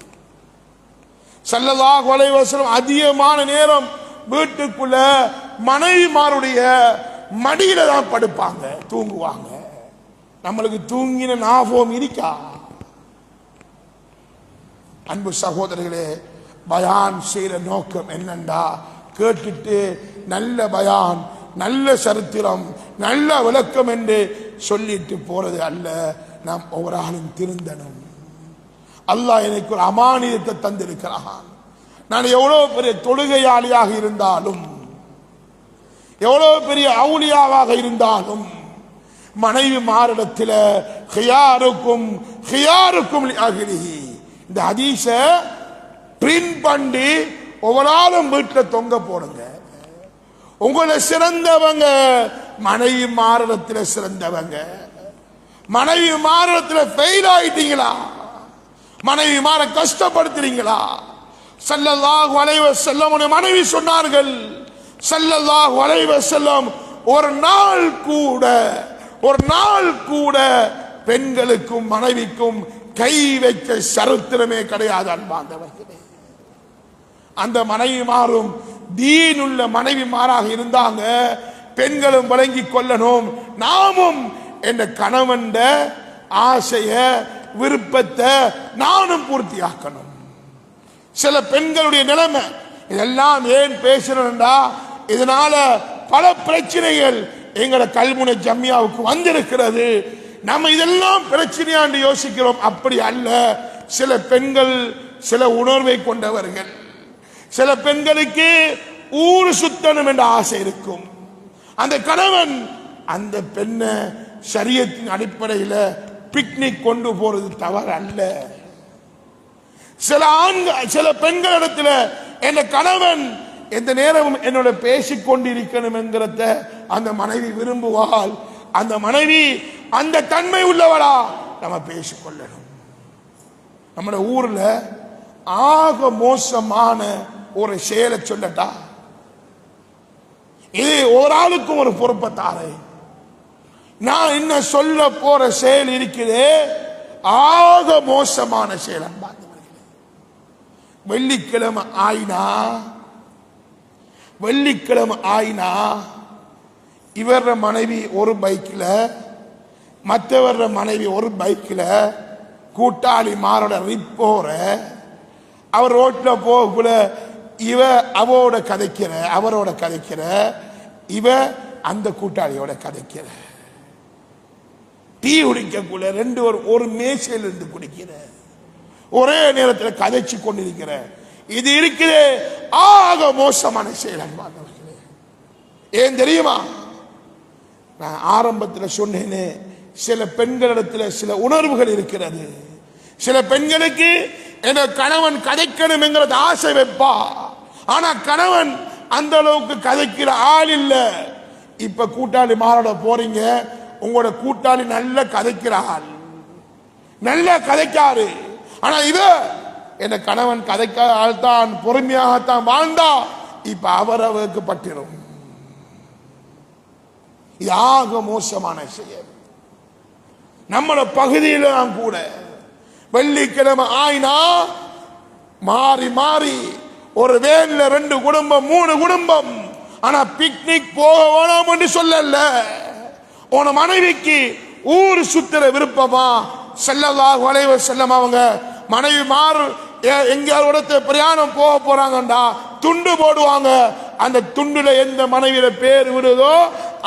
ஸல்லல்லாஹு அலைஹி வஸல்லம் அதிகமான நேரம் வீட்டுக்குள்ள மனைவிமாருடைய மடியில தான் படுப்பாங்க, தூங்குவாங்க. நம்மளுக்கு தூங்கின ஞாபகம் இருக்கா? அன்பு சகோதரர்களே, பயான் செய்யற நோக்கம் என்னண்டா, கேட்டுட்டு நல்ல பயான், நல்ல சரித்திரம், நல்ல விளக்கம் என்று சொல்லிட்டு போறது அல்ல. நாம் ஒவ்வொரு ஆளும் திருந்தணும். அல்லாஹ் எனக்கு ஒரு அமானியத்தை தந்திருக்கிறான். நான் எவ்வளவு பெரிய தொழுகையாளியாக இருந்தாலும், எவ்வளவு பெரிய அவுலியாவாக இருந்தாலும், மனைவி மாரிடத்தில் ஹியாருக்கும் லிஅஹ்லிஹி, இந்த ஹதீஸ பிரிண்ட் பண்ணி ஒவ்வொரு ஆளும் வீட்டில் தொங்க போடுங்க. உங்களை சிறந்தவங்க மனைவி மாறுறதுல சிறந்தவங்க. மனைவி மாறுறதுல ஃபெயில் ஆயிட்டீங்களா? மனைவி மாற கஷ்டப்படுத்துறீங்களா? ஸல்லல்லாஹு அலைஹி வஸல்லம் மனைவி சொன்னார்கள், ஸல்லல்லாஹு அலைஹி வஸல்லம் ஒரு நாள் கூட பெண்களுக்கும் மனைவிக்கும் கை வைக்க சரித்திரமே கிடையாது. அன்பார்ந்தவர்களே, அந்த மனைவி மாறும் தீனுள்ள மனைவி மாறாக இருந்தாங்க. பெண்களும் வழங்கிக் கொள்ளணும், நாமும் என்ற கணவன் ஆசைய விருப்பத்தை நானும் பூர்த்தியாக்கணும். சில பெண்களுடைய நிலைமை இதெல்லாம் ஏன் பேசணும்டா, இதனால பல பிரச்சனைகள் எங்களை கல்முனை ஜம்மியாவுக்கு வந்திருக்கிறது. நம்ம இதெல்லாம் பிரச்சனையாண்டு யோசிக்கிறோம். அப்படி அல்ல. சில பெண்கள் சில உணர்வை கொண்டவர்கள். சில பெண்களுக்கு ஊர் சுத்தணும் என்ற ஆசை இருக்கும். அந்த கணவன் அந்த பெண்ணை ஷரியத்தின் அடிப்படையில் பிக்னிக் கொண்டு போறது தவறு அல்ல. சில பெண்களிடத்தில் என் கணவன் எந்த நேரமும் என்னோட பேசிக்கொண்டிருக்கணும் என்கிறத அந்த மனைவி விரும்புவாள். அந்த மனைவி அந்த தன்மை உள்ளவளா நம்ம பேசிக்கொள்ளணும். நம்ம ஊர்ல ஆக மோசமான ஒரு செயலை சொல்லட்டா, இது ஒரு ஆளுக்கும் ஒரு பொறுப்பை தாரே. நான் என்ன சொல்ல போற செயல் இருக்குது, ஆக மோசமான செயல். வெள்ளிக்கிழமை ஆயினா இவர மனைவி ஒரு பைக்கில், மற்றவர மனைவி ஒரு பைக்கில், கூட்டாளி மாரோட ரிப்போற அவர் ரோட்ல போகக்குள்ள இவ அவரோட கதைக்கிற இவ அந்த கூட்டாளியோட கதைக்கிற, டீ குடிக்கக்குள்ள ரெண்டு ஒரு மேசையில் இருந்து குடிக்கிற, ஒரே நேரத்தில் கதைச்சு கொண்டிருக்கிற, இது இருக்கிற ஆக மோசமான செயல். அன்பார்ந்தவர்களே, ஏன் தெரியுமா? நான் ஆரம்பத்தில் சொன்னேனே, சில பெண்களிடத்தில் சில உணர்வுகள் இருக்கிறது. சில பெண்களுக்கு என் கணவன் கதைக்கணும் என்கிறது ஆசை வைப்பா, ஆனா கணவன் அந்த அளவுக்கு கதைக்கிற ஆள் இல்ல. இப்ப கூட்டாளி மாரோட போறீங்க, உங்களோட கூட்டாளி நல்ல கதைக்கிற ஆள், நல்ல கதைக்காரு. ஆனா இவ என் கணவன் கதைக்காத ஆள் தான், பொறுமையாகத்தான் வாழ்ந்தா, இப்ப அவருக்கு பட்டிரும். யாக மோசமான செயல். நம்மள பகுதியில கூட வெள்ளிக்கிழமை ஆயினா மாறி மாறி ஒரு வேன்ல 2 குடும்பம் 3 குடும்பம். ஆனா பிக்னிக் போக வேணாம் என்று சொல்லல. உன மனைவிக்கு ஊர் சுத்திர விருப்பமா? ஸல்லல்லாஹு அலைஹி வஸல்லம் அவங்க மனைவி மாறு எங்கேயாவது பிரயாணம் போக போறாங்கண்டா துண்டு போடுவாங்க. அந்த துண்டுல எந்த மனைவியில பேர் விடுதோ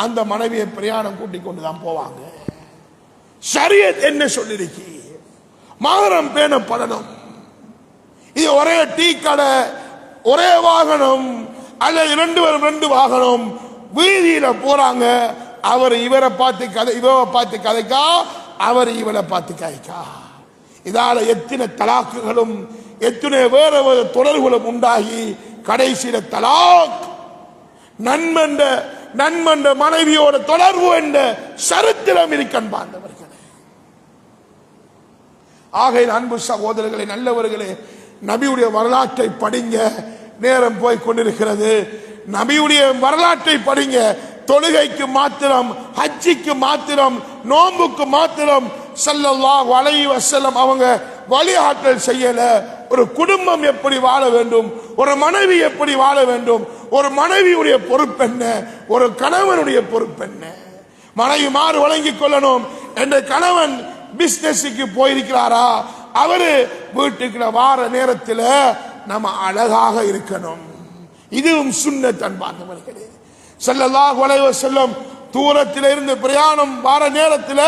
அந்த மனைவியை பிரயாணம் கூட்டிக் கொண்டுதான் போவாங்க. ஷரியத் என்ன சொல்லிருக்கு? மகரம் பேணப்படணும். இது ஒரே டீ கடை, ஒரே வாகனம் அல்லது 2 பேரும் 2 வாகனம் வீதியில போறாங்க. அவர் இவரை பார்த்து இவரை பார்த்து கதைக்கா, அவர் இவரை பார்த்து கதைக்கா. இதால எத்தனை தலாக்குகளும் எத்தனை வேறு வேறு தொடர்களும் உண்டாகி கடைசியில தலாக், நண்பண்ட மனைவியோட தொடர்பு என்ற சரித்திரம் இருக்கின்றவர்களே. ஆகையில் அன்பு சகோதரர்களே, நல்லவர்களே, நபியுடைய வரலாற்றை படிங்க. நேரம் போய் கொண்டிருக்கிறது. நபியுடைய வரலாற்றை படிங்க. தொழுகைக்கு மாத்திரம், ஹஜ்ஜிக்கு மாத்திரம், நோன்புக்கு மாத்திரம் ஸல்லல்லாஹு அலைஹி வஸல்லம் அவங்க வழிகாட்டல் செய்யல. ஒரு குடும்பம் எப்படி வாழ வேண்டும், ஒரு மனைவி எப்படி வாழ வேண்டும், ஒரு மனைவியுடைய பொறுப்பு என்ன, ஒரு கணவனுடைய பொறுப்பு என்ன. மனைவி மாறு வழங்கிக் கொள்ளணும். என்ற கணவன் பிசினஸுக்கு போயிருக்கிறாரா, அவரு வீட்டுக்கு வார நேரத்தில் நம்ம அழகாக இருக்கணும். இதுவும் சுன்னத். அன்பார்ந்தவர்களே, ஸல்லல்லாஹு அலைஹி வஸல்லம் தூரத்தில் இருந்து பிரயாணம் வார நேரத்தில்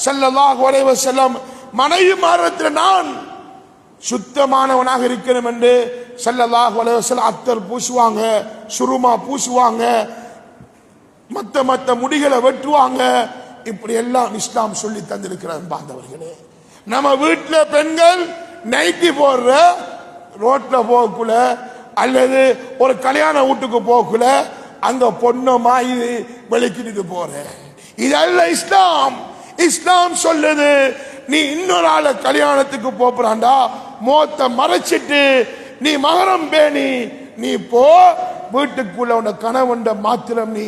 ஸல்லல்லாஹு அலைஹி வஸல்லம் மனைவி மாறத்தில் நான் சுத்தமானவனாக இருக்கணும் என்று ஸல்லல்லாஹு அலைஹி வஸல்லம் அத்தர் பூசுவாங்க, சுருமா பூசுவாங்க, மத்த முடிகளை வெட்டுவாங்க. இப்படி எல்லாம் இஸ்லாம் சொல்லி தந்திருக்கிறது. பாந்தவர்களே, நம்ம வீட்டில் பெண்கள் நைட்டி போடுற ரோட்ல போகக்குள்ள அல்லது ஒரு கல்யாண வீட்டுக்கு போகக்குள்ள அங்க பொண்ணமா இது வெளிக்கிட்டு போற. இதல்ல இஸ்லாம். இஸ்லாம் சொல்லுது, நீ இன்னொரு ஆளை கல்யாணத்துக்கு போறான்டா, மோத்த மறைச்சிட்டு நீ மகரம் பேணி நீ போ, வீட்டுக்குள்ள உன்னை கணவன் மாத்திரம் நீ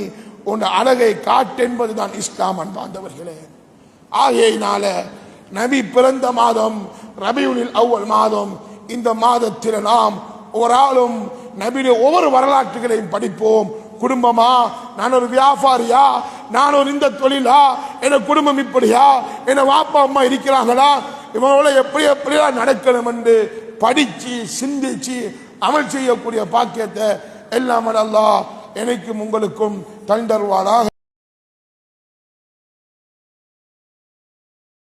உன் அழகை காட்டு என்பதுதான் இஸ்லாம். அன்பார்ந்தவர்களே, ஆகையினால நபி பிறந்த மாதம் ரபியுல் அவ்வல் மாதம். இந்த மாதத்தில் நாம் ஒரு ஆளும் நபியுடைய ஒவ்வொரு வரலாற்றுகளையும் படிப்போம். குடும்பமா, நான் ஒரு வியாபாரியா, நான் ஒரு இந்த தொழிலா, என் குடும்பம் இப்படியா, என் வாப்பா அம்மா இருக்கிறாங்களா, இவங்களோட எப்படி எப்படியா நடக்கணும் என்று படிச்சு சிந்திச்சு அமல் செய்யக்கூடிய பாக்கியத்தை எல்லாம் அல்லாஹ் எனக்கும் உங்களுக்கும் தந்தருவாராக.